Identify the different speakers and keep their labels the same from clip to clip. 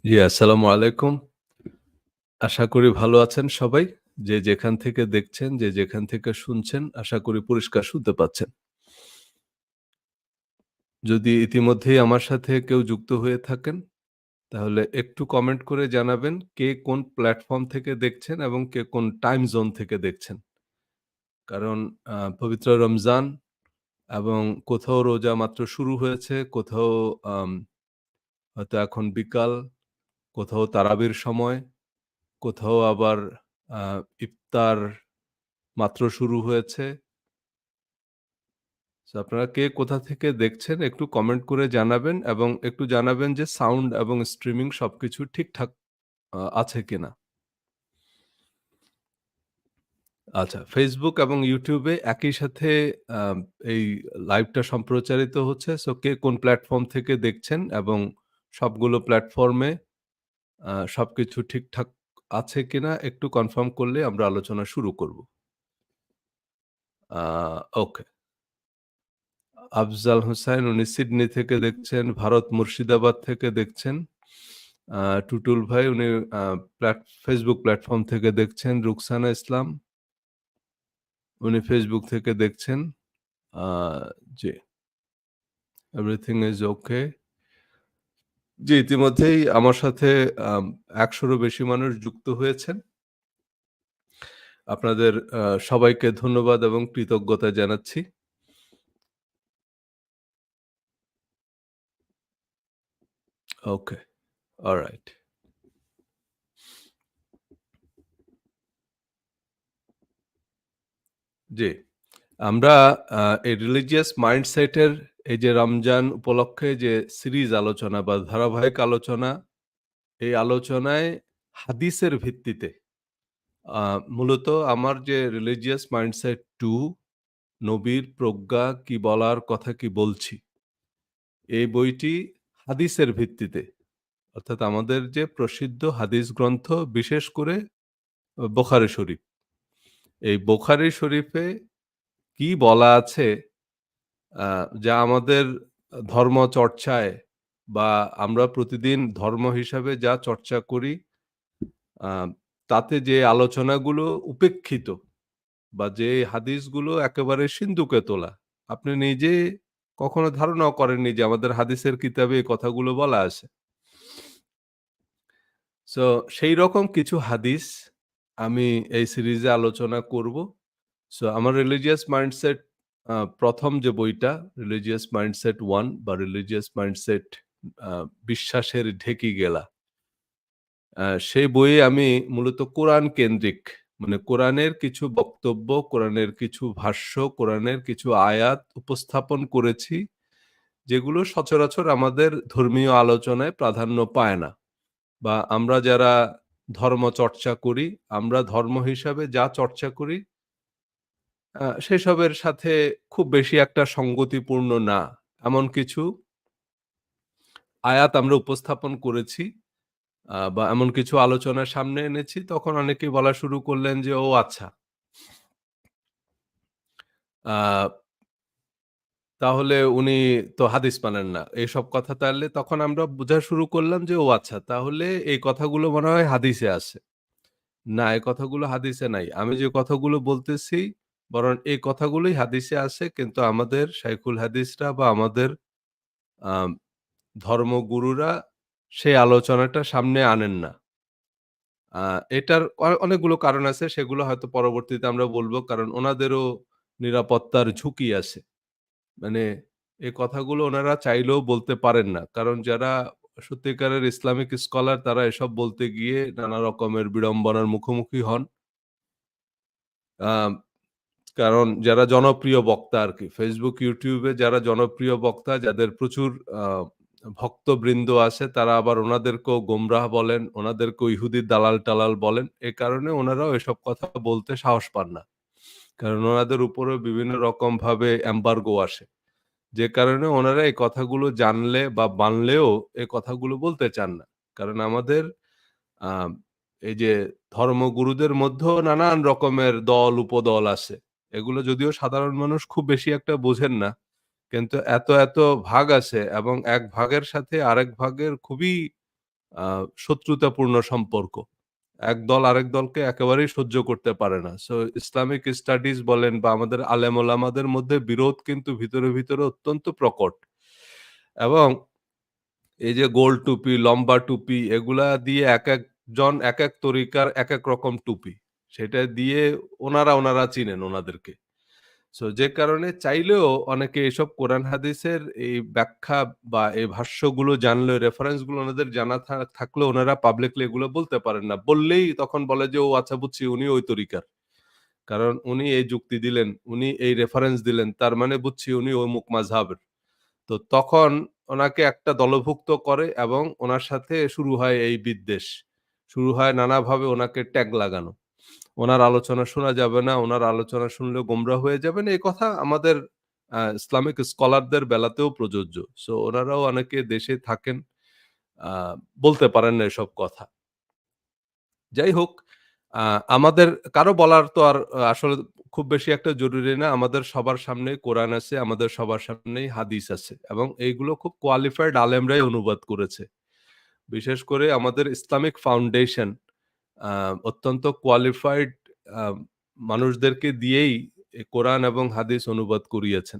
Speaker 1: জি, আসসালামু আলাইকুম। আশা করি ভালো আছেন সবাই। যে যেখান থেকে দেখছেন, যে যেখান থেকে শুনছেন, আশা করি পরিষ্কার শুনতে পাচ্ছেন। যদি ইতিমধ্যেই আমার সাথে কেউ যুক্ত হয়ে থাকেন, তাহলে একটু কমেন্ট করে জানাবেন কে কোন প্ল্যাটফর্ম থেকে দেখছেন এবং কে কোন টাইম জোন থেকে দেখছেন। কারণ পবিত্র রমজান এবং কোথাও রোজা মাত্র শুরু হয়েছে, কোথাও আম হয়তো এখন বিকাল, কোথাও তারাবির সময়, কোথাও আবার আ ইফতার মাত্র শুরু হয়েছে। সো আপনারা কে কোথা থেকে দেখছেন একটু কমেন্ট করে জানাবেন এবং একটু জানাবেন যে সাউন্ড এবং স্ট্রিমিং সবকিছু ঠিকঠাক আছে কিনা? আচ্ছা, Facebook এবং YouTube এ একই সাথে আম এই লাইভটা সম্প্রচারিত হচ্ছে। সো কে কোন প্ল্যাটফর্ম থেকে দেখছেন এবং সবগুলো প্ল্যাটফর্মে সবকিছু ঠিকঠাক আছে কিনা একটু কনফার্ম করলে আমরা আলোচনা শুরু করব। আ ওকে। আফজাল হোসাইন উনি সিডনি থেকে দেখছেন, ভারত মুর্শিদাবাদ থেকে দেখছেন। আ টুটুল ভাই উনি আ ফেসবুক প্ল্যাটফর্ম থেকে দেখছেন। রুকসানা ইসলাম উনি ফেসবুক থেকে দেখছেন। আ জি, এভরিথিং ইজ ওকে। জি, ইতিমধ্যেই আমার সাথে ১০০ রও বেশি মানুষ যুক্ত হয়েছেন। আপনাদের সবাইকে ধন্যবাদ এবং কৃতজ্ঞতা জানাচ্ছি। ওকে, অলরাইট। জি। আমরা এই রিলিজিয়াস মাইন্ডসেট এর এই যে রমজান উপলক্ষে যে সিরিজ আলোচনা বা ধারাবাহিক আলোচনা, এই আলোচনায় হাদিসের ভিত্তিতে আ মূলত আমার যে রিলিজিয়াস মাইন্ডসেট 2 নবীর প্রজ্ঞা কি বলার কথা কি বলছি, এই বইটি হাদিসের ভিত্তিতে অর্থাৎ আমাদের যে প্রসিদ্ধ হাদিস গ্রন্থ বিশেষ করে বোখারি শরীফ। এই বোখারি শরীফে কি বলা আছে আ যা আমাদের ধর্ম চর্চায় বা আমরা প্রতিদিন ধর্ম হিসাবে যা চর্চা করি, আ তাতে যে আলোচনাগুলো উপেক্ষিত বা যে হাদিসগুলো একেবারে সিন্দুকে তোলা। আপনি নিজে কখনো ধারণাও করেননি যে আমাদের হাদিসের কিতাবে এই কথাগুলো বলা আছে। সো সেইরকম কিছু হাদিস আমি এই সিরিজে আলোচনা করব। সো আমার রিলিজিয়াস মাইন্ডসেট ১ম যে বইটা 'রিলিজিয়াস মাইন্ডসেট 1' বা 'রিলিজিয়াস মাইন্ডসেট আ বিশ্বাসের ঢেকি গেলা।' সেই বইয়ে আমি মূলত কোরআন কেন্দ্রিক মানে কোরআনের কিছু বক্তব্য, কোরআনের কিছু ভাষ্য, কোরআনের কিছু আয়াত উপস্থাপন করেছি, যেগুলো সচরাচর আমাদের ধর্মীয় আলোচনায় প্রাধান্য পায় না। বা আমরা যারা ধর্ম চর্চা করি, আমরা ধর্ম হিসাবে যা চর্চা করি সেসবের সাথে খুব বেশি একটা সঙ্গতিপূর্ণ না। এমন কিছু আয়াত আমরা উপস্থাপন করেছি বা এমন কিছু আলোচনা সামনে এনেছি, তখন অনেকেই বলা শুরু করলেন যে, "ও আচ্ছা। আ তাহলে উনি তো হাদিস মানেন না।" এসব কথা তাহলে তখন আমরা বুঝা শুরু করলাম যে, "ও আচ্ছা, তাহলে এই কথাগুলো মনে হয় হাদিসে আছে।" না, এই কথাগুলো হাদিসে নাই। আমি যে কথাগুলো বলতেছি, বরং এই কথাগুলোই হাদিসে আছে, কিন্তু আমাদের শায়খুল হাদিসরা বা আমাদের আম ধর্মগুরুরা সেই আলোচনাটা সামনে আনেন না। আ এটার অনেকগুলো কারণ আছে, সেগুলো হয়তো পরবর্তীতে আমরা বলব। কারণ ওনাদেরও নিরাপত্তার ঝুঁকি আছে। মানে এই কথাগুলো ওনারা চাইলেও বলতে পারেন না। কারণ যারা সত্যিকারের ইসলামিক স্কলার তারা এসব বলতে গিয়ে নানা রকমের বিড়ম্বনার মুখোমুখি হন। আ কারণ যারা জনপ্রিয় বক্তা আরকি। Facebook, YouTube এ যারা জনপ্রিয় বক্তা যাদের প্রচুর আ ভক্তবৃন্দ আছে তারা আবার ওনাদেরকেও গোমরাহ বলেন, ওনাদেরকেও ইহুদির দালাল-টালাল বলেন। এ কারণে ওনারাও এসব কথা বলতে সাহস পান না। কারণ ওনাদের উপরেও বিভিন্ন রকমভাবে এমবার্গো আসে। যে কারণে ওনারা এই কথাগুলো জানলে বা মানলেও এ কথাগুলো বলতে চান না। কারণ আমাদের আ এই যে ধর্মগুরুদের মধ্যেও নানান রকমের দল, উপদল আছে। এগুলো যদিও সাধারণ মানুষ খুব বেশি একটা বোঝেন না। কিন্তু এত ভাগ আছে এবং এক ভাগের সাথে আরেক ভাগের খুবই শত্রুতাপূর্ণ সম্পর্ক। এক দল আরেক দলকে একেবারেই সহ্য করতে পারে না। সো ইসলামিক স্টাডিজ বলেন বা আমাদের আলেম ওলামাদের মধ্যে বিরোধ কিন্তু ভিতরে, ভিতরে অত্যন্ত প্রকট। এবং এই যে গোল টুপি, লম্বা টুপি এগুলা দিয়ে একেকজন একেক তরিকার একেক রকম টুপি। সেটা দিয়ে ওনারা চিনেন ওনাদেরকে। সো যে কারণে চাইলেও অনেকে এসব কোরআন হাদিসের এই ব্যাখ্যা বা এই ভাষ্যগুলো জানলেও রেফারেন্স গুলো ওনাদের জানা থাকলেও ওনারা পাবলিকলি এগুলো বলতে পারেন না। বললেই তখন বলে যে, "ও আচ্ছা বুঝছি উনি ওই তরিকার। কারণ উনি এই যুক্তি দিলেন, উনি এই রেফারেন্স দিলেন। তার মানে বুঝছি উনি অমুক মাযহাবের।" তো তখন ওনাকে একটা দলভুক্ত করে এবং ওনার সাথে শুরু হয় এই বিদ্বেষ। শুরু হয় নানাভাবে ওনাকে ট্যাগ লাগানো। ওনার আলোচনা শোনা যাবে না, ওনার আলোচনা শুনলে গোমরা হয়ে যাবেন। এই কথা আমাদের ইসলামিক স্কলারদের বেলাতেও প্রযোজ্য। সো ওনারাও অনেকে দেশে থাকেন, আ বলতে পারেন না এসব কথা। যাই হোক, আ আমাদের কারো বলার তো আর আসলে খুব বেশি একটা জরুরি না। আমাদের সবার সামনেই কোরআন আছে, আমাদের সবার সামনেই হাদিস আছে এবং এইগুলো খুব কোয়ালিফাইড আলেমরাই অনুবাদ করেছে। বিশেষ করে আমাদের ইসলামিক ফাউন্ডেশন আ অত্যন্ত কোয়ালিফাইড আ মানুষদেরকে দিয়েই এ কোরআন এবং হাদিস অনুবাদ করিয়েছেন।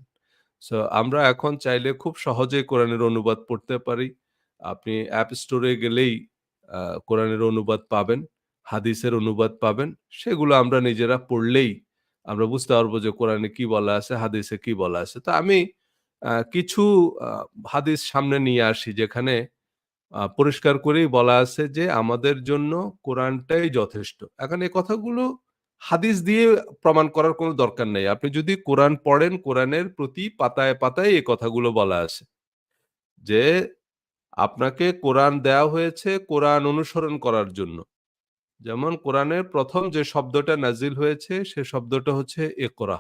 Speaker 1: সো আমরা এখন চাইলে খুব সহজেই কোরআনের অনুবাদ পড়তে পারি। আপনি অ্যাপ স্টোরে গেলেই আ কোরআনের অনুবাদ পাবেন, হাদিসের অনুবাদ পাবেন। সেগুলো আমরা নিজেরা পড়লেই আমরা বুঝতে পারবো যে কোরআনে কি বলা আছে, হাদিসে কি বলা আছে। তো আমি কিছু আ হাদিস সামনে নিয়ে আসি যেখানে পরিষ্কার করেই বলা আছে যে আমাদের জন্য কোরআনটাই যথেষ্ট। এখন এই কথাগুলো হাদিস দিয়ে প্রমাণ করার কোনো দরকার নেই। আপনি যদি কোরআন পড়েন, কোরআনের প্রতি পাতায়, পাতায় এই কথাগুলো বলা আছে। যে আপনাকে কোরআন দেয়া হয়েছে কোরআন অনুসরণ করার জন্য। যেমন কোরআনের ১ম যে শব্দটা নাজিল হয়েছে সে শব্দটা হচ্ছে ইকরা।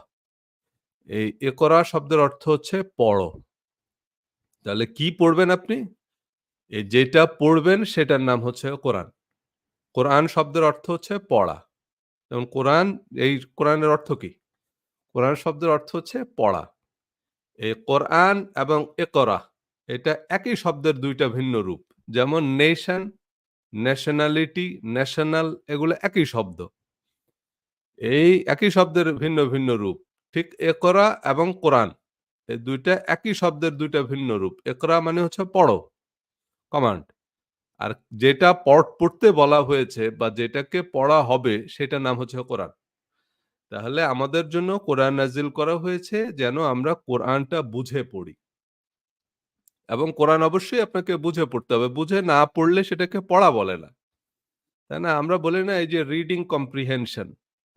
Speaker 1: এই ইকরা শব্দের অর্থ হচ্ছে পড়ো। তাহলে কি পড়বেন আপনি? যেটা পড়বেন সেটার নাম হচ্ছে কোরআন। কোরআন শব্দের অর্থ হচ্ছে পড়া। যেমন কোরআনের অর্থ কি? কোরআন শব্দের অর্থ হচ্ছে পড়া। এই কোরআন এবং ইকরা এটা একই শব্দের ২ টা ভিন্ন রূপ। যেমন নেশন, ন্যাশনালিটি, ন্যাশনাল এগুলো একই শব্দ। এই একই শব্দের ভিন্ন, ভিন্ন রূপ। ঠিক ইকরা এবং কোরআন এই ২ টা একই শব্দের ২ টা ভিন্ন রূপ। ইকরা মানে হচ্ছে পড়ো, কমান্ড। আর যেটা পড়তে বলা হয়েছে বা যেটাকে পড়া হবে সেটার নাম হচ্ছে কোরআন। তাহলে আমাদের জন্য কোরআন নাজিল করা হয়েছে যেন আমরা কোরআনটা বুঝে পড়ি। এবং কোরআন অবশ্যই আপনাকে বুঝে পড়তে হবে। বুঝে না পড়লে সেটাকে পড়া বলে না। তাই না? আমরা বলি না এই যে রিডিং কম্প্রিহেনশন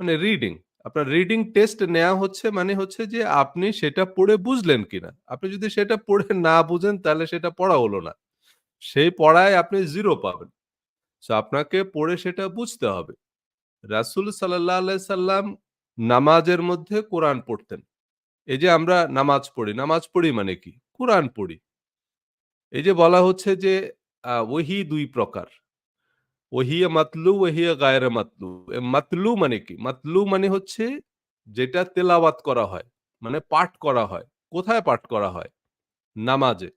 Speaker 1: মানে রিডিং। আপনার রিডিং টেস্ট নেয়া হচ্ছে মানে হচ্ছে যে আপনি সেটা পড়ে বুঝলেন কিনা। আপনি যদি সেটা পড়ে না বুঝেন তাহলে সেটা পড়া হলো না। সেই পড়ায় আপনি 0 পাবেন। সো আপনাকে পড়ে সেটা বুঝতে হবে। রাসূল সাল্লাল্লাহু আলাইহি সাল্লাম নামাজের মধ্যে কোরআন পড়তেন। এই যে আমরা নামাজ পড়ি, নামাজ পড়ি মানে কি? কোরআন পড়ি। এই যে বলা হচ্ছে যে ওহী ২ প্রকার। ওহিয়া মাতলু, ওহিয়া গায়রে মাতলু। মাতলু মানে কি? মাতলু মানে হচ্ছে যেটা তেলাওয়াত করা হয়। মানে পাঠ করা হয়। কোথায় পাঠ করা হয়? নামাজে।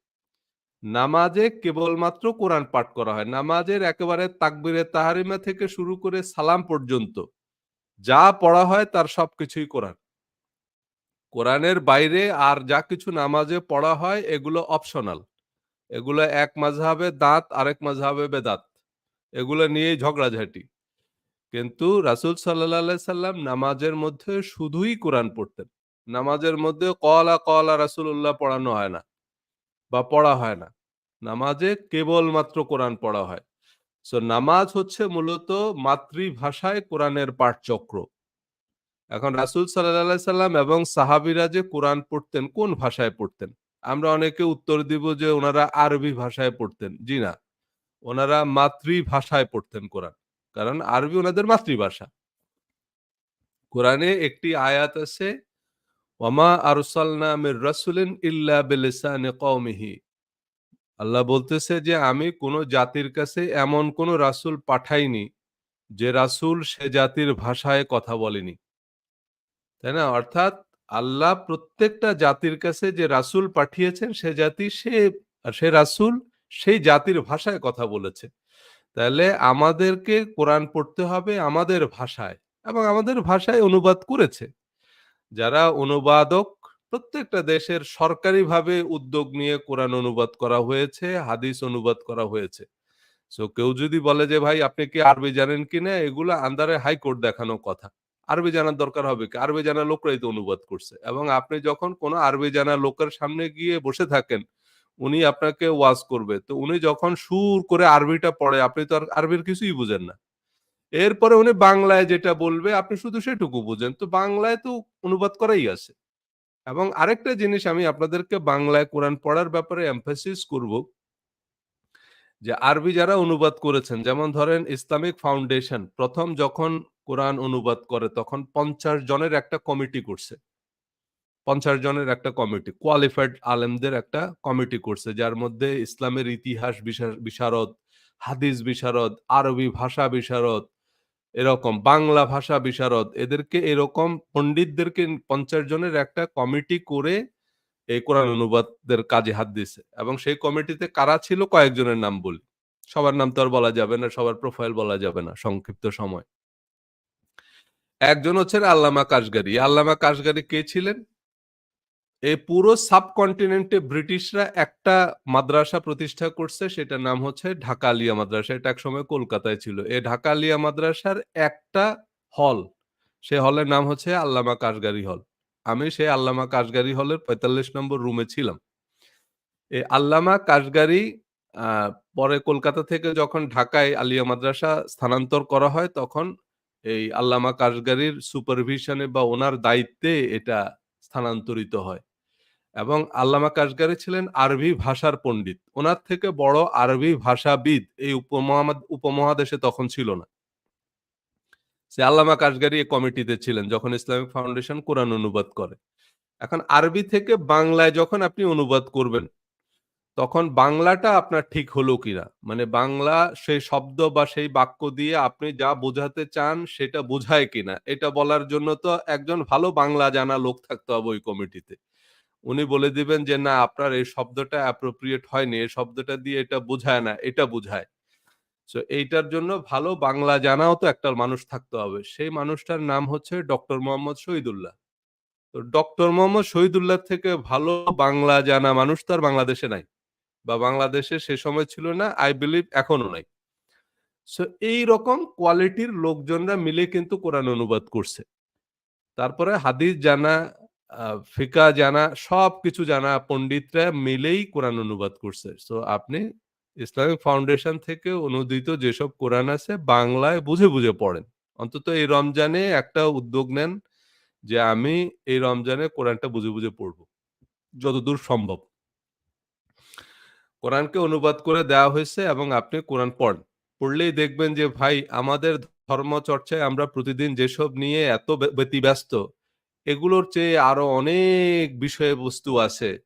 Speaker 1: নামাজে কেবলমাত্র কোরআন পাঠ করা হয়। নামাজের একেবারে তাকবীরে তাহরিমা থেকে শুরু করে সালাম পর্যন্ত যা পড়া হয় তার সবকিছুই কোরআন। কোরআনের বাইরে আর যা কিছু নামাজে পড়া হয় এগুলো অপশনাল। এগুলো এক মাযহাবে দাঁত, আরেক মাযহাবে বেদাত। এগুলো নিয়েই ঝগড়াঝাটি। কিন্তু রাসূল সাল্লাল্লাহু আলাইহি সাল্লাম নামাজের মধ্যে শুধুই কোরআন পড়তেন। নামাজের মধ্যে ক্বালা রাসূলুল্লাহ পড়ানো হয় না বা পড়া হয় না। নামাজে কেবলমাত্র কোরআন পড়া হয়। সো নামাজ হচ্ছে মূলত মাতৃভাষায় কোরআনের পাঠচক্র। এখন রাসূল সাল্লাল্লাহু আলাইহি সাল্লাম এবং সাহাবীরা যে কোরআন পড়তেন কোন ভাষায় পড়তেন? আমরা অনেকে উত্তর দিব যে উনারা আরবি ভাষায় পড়তেন। জি না। উনারা মাতৃভাষায় পড়তেন কোরআন। কারণ আরবি উনাদের মাতৃভাষা। কোরআনে একটি আয়াত আছে, ওয়ামা আরসালনা মির রাসূলিন ইল্লা বিলিসানি কওমিহি। আল্লাহ বলতেছে যে আমি কোন জাতির কাছে এমন কোন রাসূল পাঠাইনি যে রাসূল সে জাতির ভাষায় কথা বলেনি। তাই না? অর্থাৎ আল্লাহ প্রত্যেকটা জাতির কাছে যে রাসূল পাঠিয়েছেন সে জাতি সে রাসূল সেই জাতির ভাষায় কথা বলেছে। তাহলে আমাদেরকে কোরআন পড়তে হবে আমাদের ভাষায় এবং আমাদের ভাষায় অনুবাদ করেছে। যারা অনুবাদক প্রত্যেকটা দেশের সরকারিভাবে উদ্যোগ নিয়ে কোরআন অনুবাদ করা হয়েছে, হাদিস অনুবাদ করা হয়েছে। সো কেউ যদি বলে যে ভাই আপনি কি আরবি জানেন কিনা, এগুলো আন্দারে হাইকোর্ট দেখানো কথা। আরবি জানার দরকার হবে কি? আরবি জানা লোকরাই তো অনুবাদ করছে। এবং আপনি যখন কোনো আরবি জানা লোকের সামনে গিয়ে বসে থাকেন, উনি আপনাকে ওয়াজ করবে। তো উনি যখন সুর করে আরবিটা পড়ে, আপনি তো আর আরবির কিছুই বুঝেন না। এরপরে উনি বাংলায় যেটা বলবে আপনি শুধু সেটুকু বুঝেন। তো বাংলায় তো অনুবাদ করাই আছে। এবং আরেকটা জিনিস আমি আপনাদেরকে বাংলায় কোরআন পড়ার ব্যাপারে এমফাসিস করব যে আরবি যারা অনুবাদ করেছেন, যেমন ধরেন ইসলামিক ফাউন্ডেশন ১ম যখন কোরআন অনুবাদ করে তখন ৫০ জনের একটা কমিটি করছে। ৫০ জনের একটা কমিটি, কোয়ালিফাইড আলেমদের একটা কমিটি করছে, যার মধ্যে ইসলামের ইতিহাস বিশারদ, হাদিস বিশারদ, আরবি ভাষা বিশারদ, এরকম বাংলা ভাষা বিশারদ, এদেরকে এরকম পণ্ডিতদেরকে ৫০ জনের একটা কমিটি করে এই কোরআন অনুবাদের কাজে হাত দিছে। এবং সেই কমিটিতে কারা ছিল কয়েকজনের নাম বলি। সবার নাম তো আর বলা যাবে না, সবার প্রোফাইল বলা যাবে না সংক্ষিপ্ত সময়। একজন হচ্ছেন আল্লামা কাশগারি। আল্লামা কাশগারি কে ছিলেন? এই পুরো সাবকন্টিনেন্টে ব্রিটিশরা একটা মাদ্রাসা প্রতিষ্ঠা করছে, সেটার নাম হচ্ছে ঢাকা আলিয়া মাদ্রাসা। এটা একসময় কলকাতায় ছিল। এই ঢাকা আলিয়া মাদ্রাসার একটা হল, সে হলের নাম হচ্ছে আল্লামা কাশগারি হল। আমি সেই আল্লামা কাশগারি হলের ৪৫ নম্বর রুমে ছিলাম। এই আল্লামা কাশগারি আ পরে কলকাতা থেকে যখন ঢাকায় আলিয়া মাদ্রাসা স্থানান্তর করা হয়, তখন এই আল্লামা কাশগারির সুপারভিশনে বা উনার দায়িত্বে এটা স্থানান্তরিত হয়। এবং আল্লামা কাশগারি ছিলেন আরবি ভাষার পণ্ডিত। উনার থেকে বড় আরবি ভাষাবিদ এই উপমহাদেশে তখন ছিল না। সে আল্লামা কাশগারি এই কমিটিতে ছিলেন যখন ইসলামিক ফাউন্ডেশন কোরআন অনুবাদ করে। এখন আরবি থেকে বাংলায় যখন আপনি অনুবাদ করবেন, তখন বাংলাটা আপনার ঠিক হলো কিনা? মানে বাংলা সেই শব্দ বা সেই বাক্য দিয়ে আপনি যা বোঝাতে চান সেটা বোঝায় কিনা? এটা বলার জন্য তো একজন ভালো বাংলা জানা লোক থাকতে হবে ওই কমিটিতে। উনি বলে দিবেন যে, "না, আপনার এই শব্দটা appropriate হয়নি। এই শব্দটা দিয়ে এটা বোঝায় না, এটা বুঝায়।" সো এইটার জন্য ভালো বাংলা জানাও তো একটা মানুষ থাকতে হবে। সেই মানুষটার নাম হচ্ছে ডক্টর মোহাম্মদ শহীদুল্লাহ। তো ডক্টর মোহাম্মদ শহীদুল্লাহর থেকে ভালো বাংলা জানা মানুষ তো আর বাংলাদেশে নাই। বা বাংলাদেশে সে সময় ছিল না। I believe এখনো নাই। সো এইরকম কোয়ালিটির লোকজনরা মিলে কিন্তু কোরআন অনুবাদ করছে। তারপরে হাদিস জানা, আ ফিকহ জানা, সবকিছু জানা পণ্ডিতরা মিলেই কোরআন অনুবাদ করছে। সো আপনি ইসলামিক ফাউন্ডেশন থেকে অনুদিত যেসব কোরআন আছে বাংলায় বুঝে, বুঝে পড়েন। অন্তত এই রমজানে একটা উদ্যোগ নেন যে আমি এই রমজানে কোরআনটা বুঝে, বুঝে পড়ব। যতদূর সম্ভব। কোরআনকে অনুবাদ করে দেওয়া হয়েছে এবং আপনি কোরআন পড়েন। পড়লেই দেখবেন যে ভাই আমাদের ধর্মচর্চায় আমরা প্রতিদিন যেসব নিয়ে এত ব্যতিব্যস্ত, এগুলোর চেয়ে আরো অনেক বিষয়বস্তু আছে,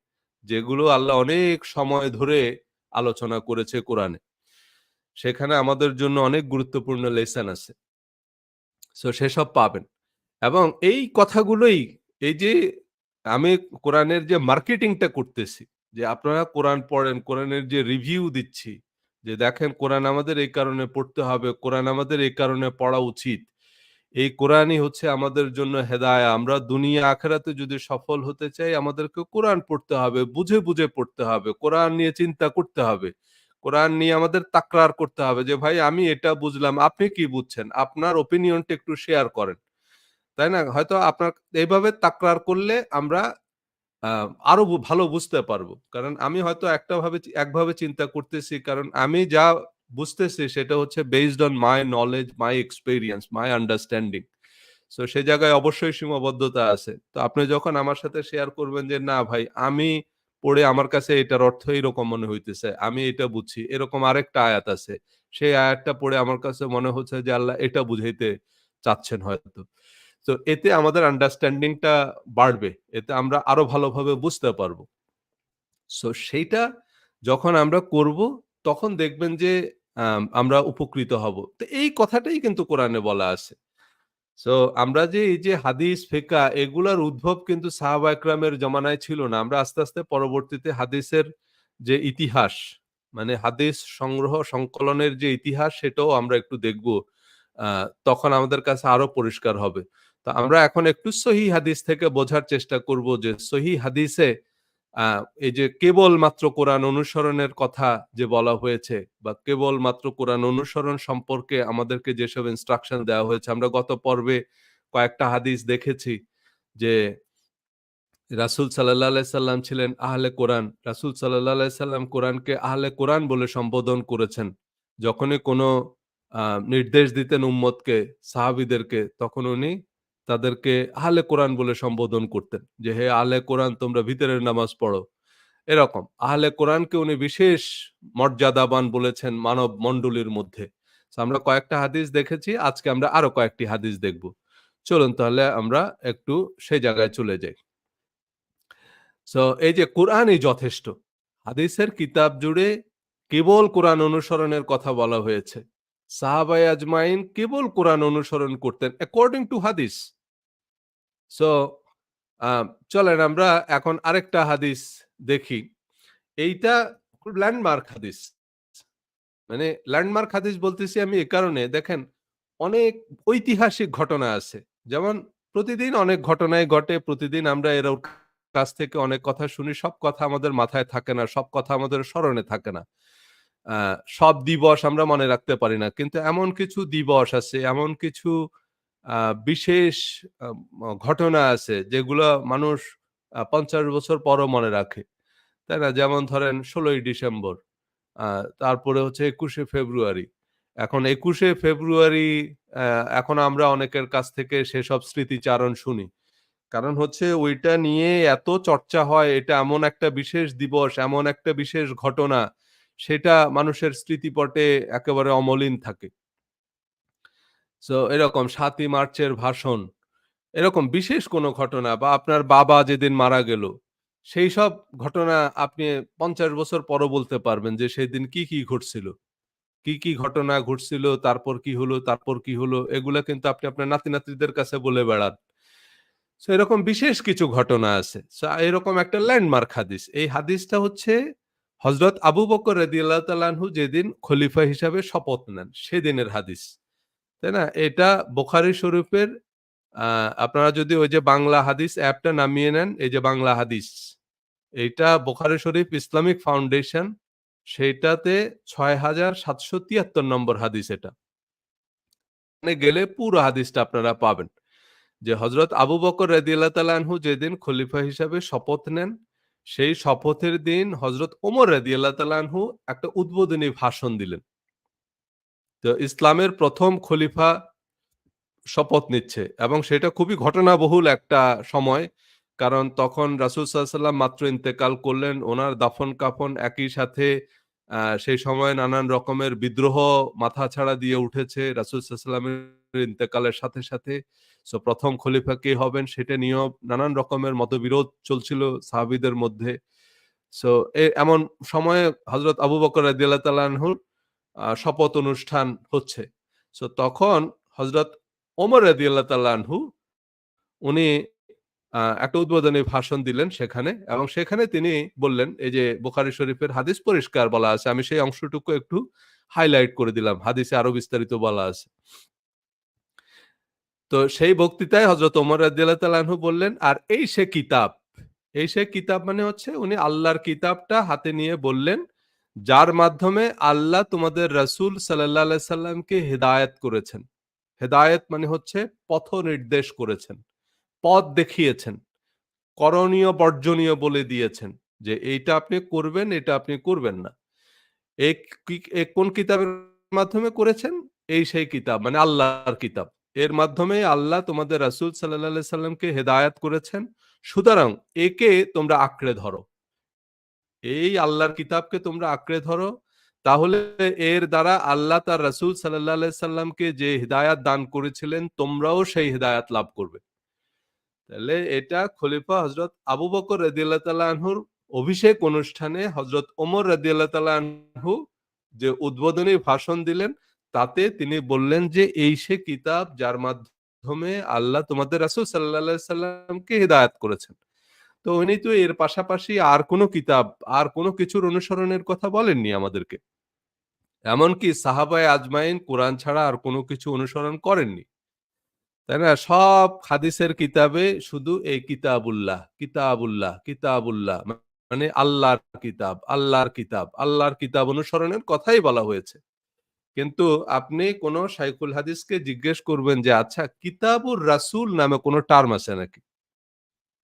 Speaker 1: যেগুলো আল্লাহ অনেক সময় ধরে আলোচনা করেছে কোরআনে। সেখানে আমাদের জন্য অনেক গুরুত্বপূর্ণ লেসন আছে। সো সেসব পাবেন। এবং এই কথাগুলোই, এই যে আমি কোরআনের যে মার্কেটিংটা করতেছি, যে আপনারা কোরআন পড়েন, কোরআনের যে রিভিউ দিচ্ছি, যে দেখেন কোরআন আমাদের এই কারণে পড়তে হবে, কোরআন আমাদের এই কারণে পড়া উচিত। এই কোরআনই হচ্ছে আমাদের জন্য হেদায়া। আমরা দুনিয়া আখিরাতে যদি সফল হতে চাই আমাদেরকে কোরআন পড়তে হবে, বুঝে, বুঝে পড়তে হবে। কোরআন নিয়ে চিন্তা করতে হবে। কোরআন নিয়ে আমাদের তাকরার করতে হবে যে ভাই আমি এটা বুঝলাম, আপনি কি বুঝছেন? আপনার ওপিনিয়নটা একটু শেয়ার করেন। তাই না? হয়তো আপনার এইভাবে তাকরার করলে আমরা আ আরো ভালো বুঝতে পারবো। কারণ আমি হয়তো একভাবে চিন্তা করতেছি। কারণ আমি যা বুঝতেছি সেটা হচ্ছে based on my knowledge, my experience, my understanding. So সে জায়গায় অবশ্যই সীমাবদ্ধতা আছে। তো আপনি যখন আমার সাথে শেয়ার করবেন যে, "না ভাই, আমি পড়ে আমার কাছে এটার অর্থ এরকম মনে হইতেছে। আমি এটা বুঝছি।" এরকম আরেকটা আয়াত আছে। সেই আয়াতটা পড়ে আমার কাছে মনে হচ্ছে যে আল্লাহ এটা বুঝাইতে চাচ্ছেন হয়তো। তো এতে আমাদের আন্ডারস্ট্যান্ডিং টা বাড়বে। এতে আমরা আরো ভালোভাবে বুঝতে পারবো। সো সেইটা যখন আমরা করব তখন দেখবেন যে আমরা উপকৃত হব। তো এই কথাটাই কিন্তু কোরআনে বলা আছে। সো আমরা যে এই যে হাদিস, ফিকহ এগুলার উদ্ভব কিন্তু সাহাবা একরামের জমানায় ছিল না। আমরা আস্তে, আস্তে পরবর্তীতে হাদিসের যে ইতিহাস, মানে হাদিস সংগ্রহ সংকলনের যে ইতিহাস সেটাও আমরা একটু দেখব। আ তখন আমাদের কাছে আরো পরিষ্কার হবে। তো আমরা এখন একটু সহিহ হাদিস থেকে বোঝার চেষ্টা করব যে সহিহ হাদিসে আ এই যে কেবলমাত্র কোরআন অনুসরণের কথা যে বলা হয়েছে বা কেবলমাত্র কোরআন অনুসরণ সম্পর্কে আমাদেরকে যেসব ইনস্ট্রাকশন দেওয়া হয়েছে, আমরা গত পর্বে কয়েকটা হাদিস দেখেছি যে রাসূল সাল্লাল্লাহু আলাইহি সাল্লাম ছিলেন আহলে কোরআন। রাসূল সাল্লাল্লাহু আলাইহি সাল্লাম কোরআনকে আহলে কোরআন বলে সম্বোধন করেছেন। যখনই কোনো আ নির্দেশ দিতেন উম্মতকে, সাহাবীদেরকে, তখন উনি তাদেরকে আহলে কোরআন বলে সম্বোধন করতেন। যে, "হে আহলে কোরআন তোমরা ভিতরের নামাজ পড়ো।" এরকম। আহলে কোরআনকে উনি বিশেষ মর্যাদাবান বলেছেন মানব মণ্ডলীর মধ্যে। সো আমরা কয়েকটা হাদিস দেখেছি। আজকে আমরা আরো কয়েকটি হাদিস দেখব। চলুন তাহলে আমরা একটু সেই জায়গায় চলে যাই। সো এই যে কোরআনই যথেষ্ট। হাদিসের কিতাব জুড়ে কেবল কোরআন অনুসরণের কথা বলা হয়েছে। সাহাবায়ে আজমাইন কেবল কোরআন অনুসরণ করতেন অ্যাকর্ডিং টু হাদিস। সো আ চলেন আমরা এখন আরেকটা হাদিস দেখি। এইটা খুব ল্যান্ডমার্ক হাদিস। মানে ল্যান্ডমার্ক হাদিস বলতেছি আমি এ কারণে দেখেন অনেক ঐতিহাসিক ঘটনা আছে। যেমন প্রতিদিন অনেক ঘটনাই ঘটে। প্রতিদিন আমরা এর ওর কাছ থেকে অনেক কথা শুনি। সব কথা আমাদের মাথায় থাকে না। সব কথা আমাদের স্মরণে থাকে না। আ সব দিবস আমরা মনে রাখতে পারি না। কিন্তু এমন কিছু দিবস আছে, এমন কিছু আ বিশেষ আ ম ঘটনা আছে যেগুলা মানুষ ৫০ বছর পরও মনে রাখে। তাই না? যেমন ধরেন ১৬ই ডিসেম্বর। আ তারপরে হচ্ছে ২১শে ফেব্রুয়ারি। এখন ২১শে ফেব্রুয়ারি অ্যা এখন আমরা অনেকের কাছ থেকে সেসব স্মৃতিচারণ শুনি। কারণ হচ্ছে ওইটা নিয়ে এত চর্চা হয়, এটা এমন একটা বিশেষ দিবস, এমন একটা বিশেষ ঘটনা, সেটা মানুষের স্মৃতিপটে একেবারে অমলিন থাকে। সো এরকম ৭ই মার্চের ভাষণ, এরকম বিশেষ কোনো ঘটনা বা আপনার বাবা যেদিন মারা গেল, সেইসব ঘটনা আপনি ৫০ বছর পরও বলতে পারবেন যে সেদিন কি ঘটছিল? কি ঘটনা ঘটছিল, তারপর কি হলো, তারপর কি হলো? এগুলা কিন্তু আপনি আপনার নাতি-নাতনিদের কাছে বলে বেড়ান। সো এরকম বিশেষ কিছু ঘটনা আছে। সো এরকম একটা ল্যান্ডমার্ক হাদিস। এই হাদিসটা হচ্ছে হযরত আবু বকর রাদিয়াল্লাহু তাআলা আনহু যেদিন খলিফা হিসাবে শপথ নেন, সেদিনের হাদিস। তাই না? এটা বুখারী শরীফের আ আপনারা যদি ওই যে বাংলা হাদিস অ্যাপটা নামিয়ে নেন, এই যে বাংলা হাদিস। এইটা বুখারী শরীফ ইসলামিক ফাউন্ডেশন সেইটাতে ৬৭৭৩ নম্বর হাদিস এটা। মানে গেলে পুরো হাদিসটা আপনারা পাবেন। যে হযরত আবু বকর রাদিয়াল্লাহু তাআলা আনহু যেদিন খলিফা হিসাবে শপথ নেন, সেই শপথের দিন হযরত ওমর রাদিয়াল্লাহু তাআলা আনহু একটা উদ্বোধনী ভাষণ দিলেন। তো ইসলামের ১ম খলিফা শপথ নিচ্ছে এবং সেটা খুবই ঘটনাবহুল একটা সময়। কারণ তখন রাসূল সাল্লাল্লাহু আলাইহি ওয়াসাল্লাম মাত্র ইন্তেকাল করলেন। উনার দাফন-কাফন একই সাথে সেই সময়ে নানান রকমের বিদ্রোহ মাথাছাড়া দিয়ে উঠেছে রাসূল সাল্লাল্লাহু আলাইহি ওয়াসাল্লামের ইন্তেকালের সাথে। সো ১ম খলিফা কে হবেন সেটা নিয়েও নানান রকমের মতবিরোধ চলছিল সাহাবীদের মধ্যে। সো এমন সময়ে হযরত আবু বকর রাদিয়াল্লাহু তাআলা আনহুর শপথ অনুষ্ঠান হচ্ছে। সো তখন হযরত ওমর রাদিয়াল্লাহু তাআলা আনহু উনি একটা উদ্বোধনী ভাষণ দিলেন সেখানে এবং সেখানে তিনি বললেন, এই যে বুখারী শরীফের হাদিস পরিষ্কার বলা আছে। আমি সেই অংশটুকু একটু হাইলাইট করে দিলাম। হাদিসে আরো বিস্তারিত বলা আছে। তো সেই বক্তৃতায় হযরত ওমর রাদিয়াল্লাহু তাআলা আনহু বললেন, "আর এই সে কিতাব।" এই সে কিতাব মানে হচ্ছে উনি আল্লাহর কিতাবটা হাতে নিয়ে বললেন, "যার মাধ্যমে আল্লাহ তোমাদের রাসূল সাল্লাল্লাহু আলাইহি সাল্লামকে হিদায়াত করেছেন।" হেদায়েত মানে হচ্ছে পথ নির্দেশ করেছেন। পথ দেখিয়েছেন। করণীয় বর্জনীয় বলে দিয়েছেন। যে এইটা আপনি করবেন, এটা আপনি করবেন না। এ কোন কিতাবের মাধ্যমে করেছেন? এই সেই কিতাব মানে আল্লাহর কিতাব। এর মাধ্যমে আল্লাহ তোমাদের রাসূল সাল্লাল্লাহু আলাইহি সাল্লামকে হেদায়েত করেছেন। সুতরাং একে তোমরা আঁকড়ে ধরো। এই আল্লাহর কিতাবকে তোমরা আঁকড়ে ধরো। তাহলে এর দ্বারা আল্লাহ তার রাসূল সাল্লাল্লাহু আলাইহি সাল্লামকে যে হিদায়াত দান করেছিলেন, তোমরাও সেই হিদায়াত লাভ করবে। তাহলে এটা খলিফা হযরত আবু বকর রাদিয়াল্লাহু তাআলা আনহুর অভিষেক অনুষ্ঠানে হযরত ওমর রাদিয়াল্লাহু তাআলা আনহু যে উদ্বোধনী ভাষণ দিলেন, তাতে তিনি বললেন যে, "এই সে কিতাব যার মাধ্যমে আল্লাহ তোমাদের রাসূল সাল্লাল্লাহু আলাইহি সাল্লামকে হিদায়াত করেছেন।" তো উনি তো এর পাশাপাশি আর কোনো কিতাব, আর কোনো কিছুর অনুসরণের কথা বলেননি আমাদেরকে। এমনকি সাহাবায়ে আজমাইন কোরআন ছাড়া আর কোনো কিছু অনুসরণ করেননি। তাই না? সব হাদিসের কিতাবে শুধু এই কিতাবুল্লাহ, কিতাবুল্লাহ, কিতাবুল্লাহ মানে আল্লাহর কিতাব, আল্লাহর কিতাব, আল্লাহর কিতাব অনুসরণের কথাই বলা হয়েছে। কিন্তু আপনি কোন শাইখুল হাদিসকে জিজ্ঞেস করবেন যে, আচ্ছা কিতাবুর রাসূল নামে কোন টার্ম আছে নাকি?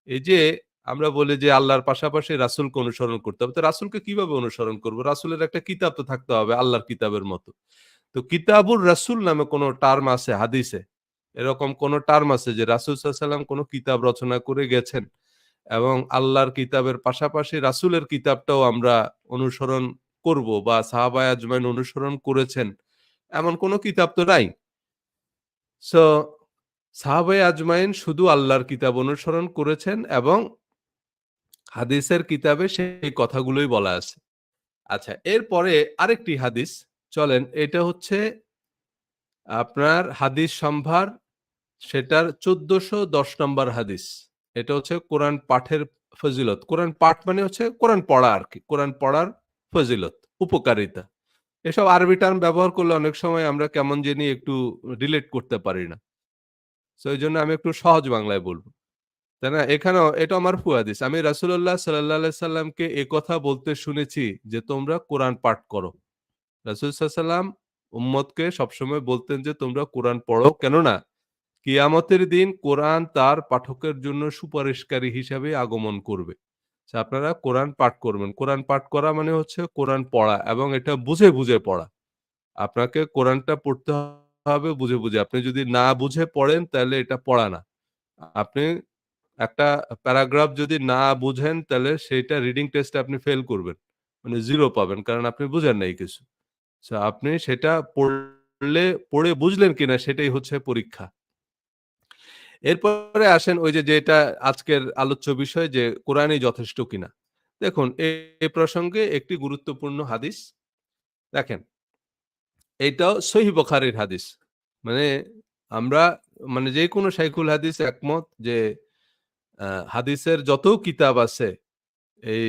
Speaker 1: এই যে আমরা বলি যে আল্লাহর পাশাপাশি রাসূলকে অনুসরণ করতে হবে। তো রাসূলকে কিভাবে অনুসরণ করব? রাসূলের একটা কিতাব তো থাকতে হবে আল্লাহর কিতাবের মতো। তো কিতাবুর রাসূল নামে কোন টার্ম আছে হাদিসে? এরকম কোন টার্ম আছে যে রাসূল সাল্লাল্লাহু আলাইহি ওয়াসাল্লাম কোন কিতাব রচনা করে গেছেন এবং আল্লাহর কিতাবের পাশাপাশি রাসূলের কিতাবটাও আমরা অনুসরণ করব বা সাহাবায়ে আজমাইন অনুসরণ করেছেন, এমন কোন কিতাব তো নাই। সো সাহাবায়ে আজমাইন শুধু আল্লাহর কিতাব অনুসরণ করেছেন এবং হাদিসের কিতাবে সেই কথাগুলোই বলা আছে। আচ্ছা, এরপরে আরেকটি হাদিস চলেন, এটা হচ্ছে আপনার হাদিস সম্ভার, সেটার ১৪১০ নম্বর হাদিস। এটা হচ্ছে কোরআন পাঠের ফজিলত। কোরআন পাঠ মানে হচ্ছে কোরআন পড়া আরকি। কোরআন পড়ার ফজিলত, উপকারিতা। এসব আরবি টার্ম ব্যবহার করলে অনেক সময় আমরা কেমন জানি একটু রিলেট করতে পারি না। সো এইজন্য আমি একটু সহজ বাংলায় বলব। তাই না? এখানেও এটাও মারফু হাদিস। আমি রাসূলুল্লাহ সাল্লাল্লাহু আলাইহি সাল্লামকে একথা বলতে শুনেছি যে, "তোমরা কোরআন পাঠ করো।" রাসূল সাল্লাল্লাহু আলাইহি সাল্লাম উম্মতকে সবসময় বলতেন যে, "তোমরা কোরআন পড়ো।" কেননা কিয়ামতের দিন কোরআন তার পাঠকের জন্য সুপারিশকারী হিসাবে আগমন করবে। আপনারা কোরআন পাঠ করবেন। কোরআন পাঠ করা মানে হচ্ছে কোরআন পড়া এবং এটা বুঝে, বুঝে পড়া। আপনাকে কোরআনটা পড়তে হবে বুঝে, বুঝে। আপনি যদি না বুঝে পড়েন তাহলে এটা পড়া না। আপনি একটা প্যারাগ্রাফ যদি না বুঝেন তাহলে সেইটা রিডিং টেস্টে আপনি ফেল করবেন। মানে 0 পাবেন। কারণ আপনি বুঝেন নাই কিছু। সো আপনি সেটা পড়ে বুঝলেন কিনা সেটাই হচ্ছে পরীক্ষা। এরপরে আসেন ওই যে যেটা আজকের আলোচ্য বিষয় যে কোরআনই যথেষ্ট কিনা। দেখুন এ প্রসঙ্গে একটি গুরুত্বপূর্ণ হাদিস দেখেন, এইটাও সহিহ বুখারীর হাদিস। মানে আমরা মানে যেকোনো শাইখুল হাদিস একমত যে আ হাদিসের যত কিতাব আছে এই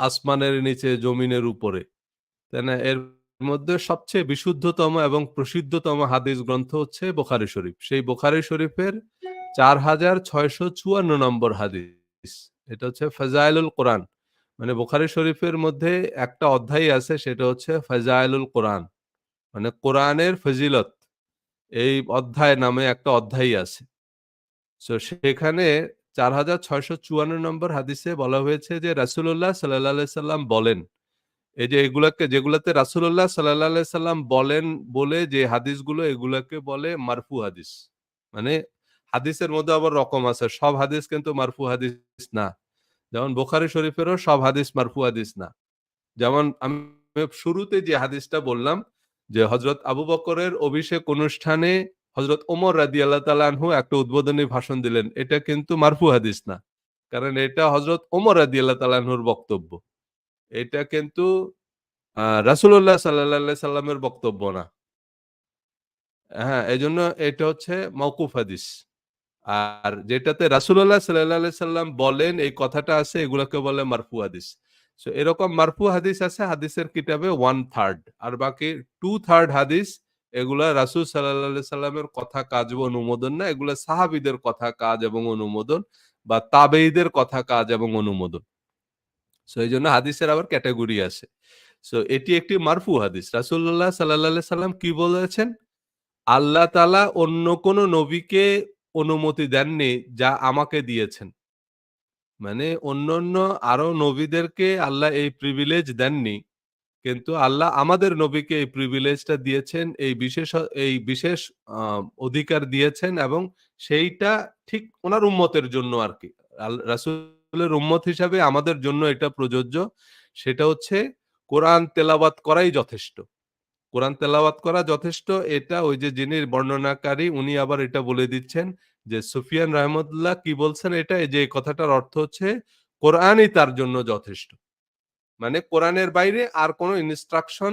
Speaker 1: আসমানের নিচে জমিনের উপরে, তাই না? এর মধ্যে সবচেয়ে বিশুদ্ধতম এবং প্রসিদ্ধতম হাদিস গ্রন্থ হচ্ছে বুখারী শরীফ। সেই বুখারী শরীফের ৪৬৫৪ নম্বর হাদিস। এটা হচ্ছে ফাজাইলুল কোরআন। মানে বুখারী শরীফের মধ্যে একটা অধ্যায় আছে সেটা হচ্ছে ফাজাইলুল কোরআন। মানে কোরআনের ফজিলত। এই অধ্যায় নামে একটা অধ্যায়ই আছে। সো সেখানে ৪৬৫৪ নম্বর হাদিসে বলা হয়েছে যে রাসূলুল্লাহ সাল্লাল্লাহু আলাইহি সাল্লাম বলেন, এই যে এগুলাকে যেগুলাতে রাসূলুল্লাহ সাল্লাল্লাহু আলাইহি সাল্লাম বলেন বলে যে হাদিসগুলো এগুলাকে বলে মারফু হাদিস। মানে হাদিসের মধ্যে আবার রকম আছে। সব হাদিস কিন্তু মারফু হাদিস না। যেমন বুখারী শরীফেরও সব হাদিস মারফু হাদিস না। যেমন আমি শুরুতে যে হাদিসটা বললাম যে হযরত আবু বকরের অভিষেক অনুষ্ঠানে হযরত ওমর রাদিয়াল্লাহু তাআলা আনহু একটা উদ্বোধনী ভাষণ দিলেন। এটা কিন্তু মারফু হাদিস না। কারণ এটা হযরত ওমর রাদিয়াল্লাহু তাআলা আনহুর বক্তব্য। এটা কিন্তু রাসূলুল্লাহ সাল্লাল্লাহু আলাইহি সাল্লামের বক্তব্য না। হ্যাঁ, এজন্য এটা হচ্ছে মওকুফ হাদিস। আর যেটাতে রাসূলুল্লাহ সাল্লাল্লাহু আলাইহি সাল্লাম বলেন এই কথাটা আছে এগুলাকে বলে মারফু হাদিস। সো এরকম মারফু হাদিস আছে হাদিসের কিতাবে 1/3 আর বাকি 2/3 হাদিস এগুলা রাসূল সাল্লাল্লাহু আলাইহি সাল্লামের কথা কাজ ও অনুমোদন না। এগুলা সাহাবীদের কথা কাজ এবং অনুমোদন বা তাবেয়ীদের কথা কাজ এবং অনুমোদন। সো এইজন্য হাদিসের আবার ক্যাটেগরি আছে। সো এটি একটি মারফু হাদিস। রাসূলুল্লাহ সাল্লাল্লাহু আলাইহি সাল্লাম কি বলেছেন? আল্লাহ তাআলা অন্য কোন নবীকে অনুমতি দেননি যা আমাকে দিয়েছেন। মানে অন্যান্য আরো নবীদেরকে আল্লাহ এই প্রিভিলেজ দেননি। কিন্তু আল্লাহ আমাদের নবীকে এই প্রিভিলেজটা দিয়েছেন, এই বিশেষ আ অধিকার দিয়েছেন এবং সেইটা ঠিক উনার উম্মতের জন্য আরকি। রাসূলের উম্মত হিসাবে আমাদের জন্য এটা প্রযোজ্য। সেটা হচ্ছে কোরআন তেলাওয়াত করাই যথেষ্ট। কোরআন তেলাওয়াত করা যথেষ্ট এটা ওই যে যিনি বর্ণনাকারী উনি আবার এটা বলে দিচ্ছেন যে সুফিয়ান রাহমাতুল্লাহ কি বলছেন এটা এই যে এই কথাটার অর্থ হচ্ছে কোরআনই তার জন্য যথেষ্ট। মানে কোরআনের বাইরে আর কোন ইনস্ট্রাকশন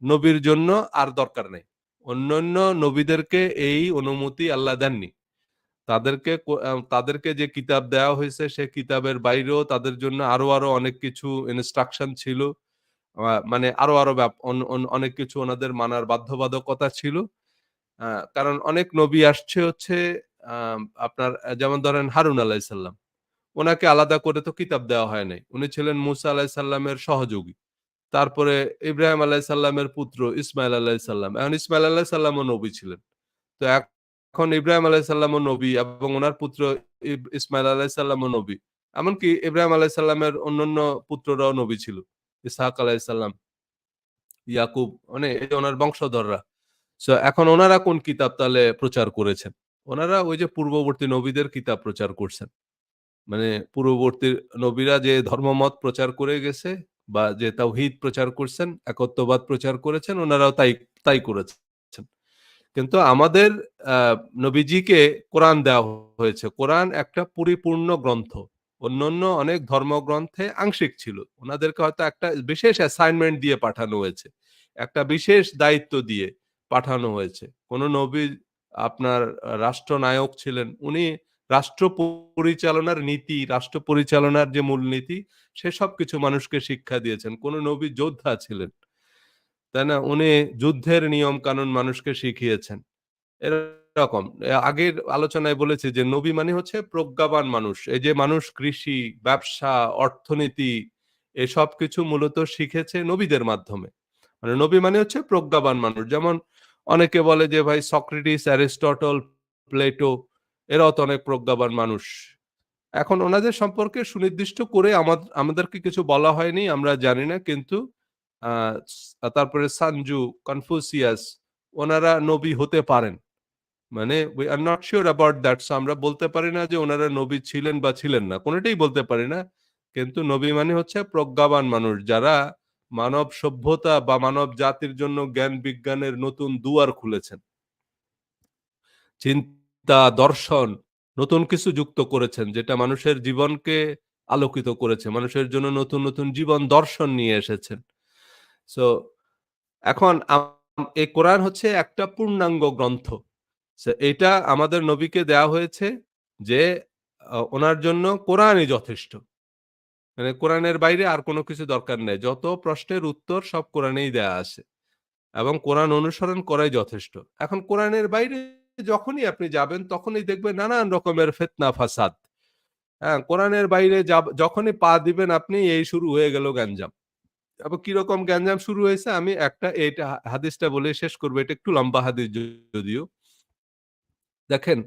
Speaker 1: নবীর জন্য আর দরকার নেই। অন্যান্য নবীদেরকে এই অনুমতি আল্লাহ দেননি। তাদেরকে যে কিতাব দেওয়া হয়েছে সে কিতাবের বাইরেও তাদের জন্য আরো অনেক কিছু ইনস্ট্রাকশন ছিল। মানে আরো অনেক কিছু ওনাদের মানার বাধ্যবাধকতা ছিল। আ কারণ অনেক নবী আসছে হচ্ছে আ আপনার যেমন ধরেন হারুন আলাইহিস সালাম। উনাকে আলাদা করে তো কিতাব দেওয়া হয় নাই। উনি ছিলেন মুসা আলাইহিস সালামের সহযোগী। তারপরে ইব্রাহিম আলাইহিস সালামের পুত্র ইসমাইল আলাইহিস সালাম। এখন ইসমাইল আলাইহিস সালামও নবী ছিলেন। তো এখন ইব্রাহিম আলাইহিস সালামও নবী এবং উনার পুত্র ইসমাইল আলাইহিস সালামও নবী। এমনকি ইব্রাহিম আলাইহিস সালামের অন্যান্য পুত্ররাও নবী ছিল। ইসহাক আলাইহিস সালাম, ইয়াকুব মানে এই যে উনার বংশধররা। সো এখন ওনারা কোন কিতাব তাহলে প্রচার করেছেন? ওনারা ওই যে পূর্ববর্তী নবীদের কিতাব প্রচার করছেন। মানে পূর্ববর্তী নবীরা যে ধর্মমত প্রচার করে গেছে বা যে তাওহীদ প্রচার করছেন, একত্ববাদ প্রচার করেছেন, ওনারাও তাই করেছেন। কিন্তু আমাদের আ নবীজিকে কোরআন দেওয়া হয়েছে। কোরআন একটা পরিপূর্ণ গ্রন্থ। অন্যান্য অনেক ধর্মগ্রন্থে আংশিক ছিল। উনাদেরকে হয়তো একটা বিশেষ অ্যাসাইনমেন্ট দিয়ে পাঠানো হয়েছে। একটা বিশেষ দায়িত্ব দিয়ে পাঠানো হয়েছে। কোন নবী আপনার রাষ্ট্রনায়ক ছিলেন। উনি রাষ্ট্র পরিচালনার নীতি, রাষ্ট্র পরিচালনার যে মূলনীতি সেসব কিছু মানুষকে শিক্ষা দিয়েছেন। কোন নবী যোদ্ধা ছিলেন। তাই না? উনি যুদ্ধের নিয়ম কানুন মানুষকে শিখিয়েছেন। এরকম। আগের আলোচনায় বলেছি যে নবী মানে হচ্ছে প্রজ্ঞাবান মানুষ। এই যে মানুষ কৃষি, ব্যবসা, অর্থনীতি এসব কিছু মূলত শিখেছে নবীদের মাধ্যমে। মানে নবী মানে হচ্ছে প্রজ্ঞাবান মানুষ। যেমন অনেকে বলে যে ভাই সক্রেটিস, অ্যারিস্টটল, প্লেটো এরাও তো অনেক প্রজ্ঞাবান মানুষ। এখন ওনাদের সম্পর্কে সুনির্দিষ্ট করে আমাদেরকে কিছু বলা হয়নি, আমরা জানি না। কিন্তু আ তারপরে সানজু, কনফুসিয়াস ওনারা নবী হতে পারেন। মানে we are not sure about that. So আমরা বলতে পারি না যে উনারা নবী ছিলেন বা ছিলেন না। কোনটাই বলতে পারি না। কিন্তু নবী মানে হচ্ছে প্রজ্ঞাবান মানুষ যারা মানব সভ্যতা বা মানব জাতির জন্য জ্ঞান বিজ্ঞানের নতুন দুয়ার খুলেছেন। চিন্তা, দর্শন নতুন কিছু যুক্ত করেছেন যেটা মানুষের জীবনকে আলোকিত করেছে। মানুষের জন্য নতুন জীবন দর্শন নিয়ে এসেছেন। সো এখন এই কোরআন হচ্ছে একটা পূর্ণাঙ্গ গ্রন্থ। এইটা আমাদের নবীকে দেয়া হয়েছে যে উনার জন্য কোরআনই যথেষ্ট। মানে কোরআনের বাইরে আর কোন কিছু দরকার নেই। যত প্রশ্নের উত্তর সব কোরআনেই দেয়া আছে। এবং কোরআন অনুসরণ করাই যথেষ্ট। এখন কোরআনের বাইরে যখনই আপনি যাবেন তখনই দেখবেন নানান রকমের ফিতনা ফাসাদ। হ্যাঁ? কোরআনের বাইরে যখনই পা দিবেন আপনি এই শুরু হয়ে গেল গ্যাঞ্জাম। এবং কিরকম গ্যাঞ্জাম শুরু হয়েছে আমি এইটা হাদিসটা বলে শেষ করব। এটা একটু লম্বা হাদিস যদিও। দেখেন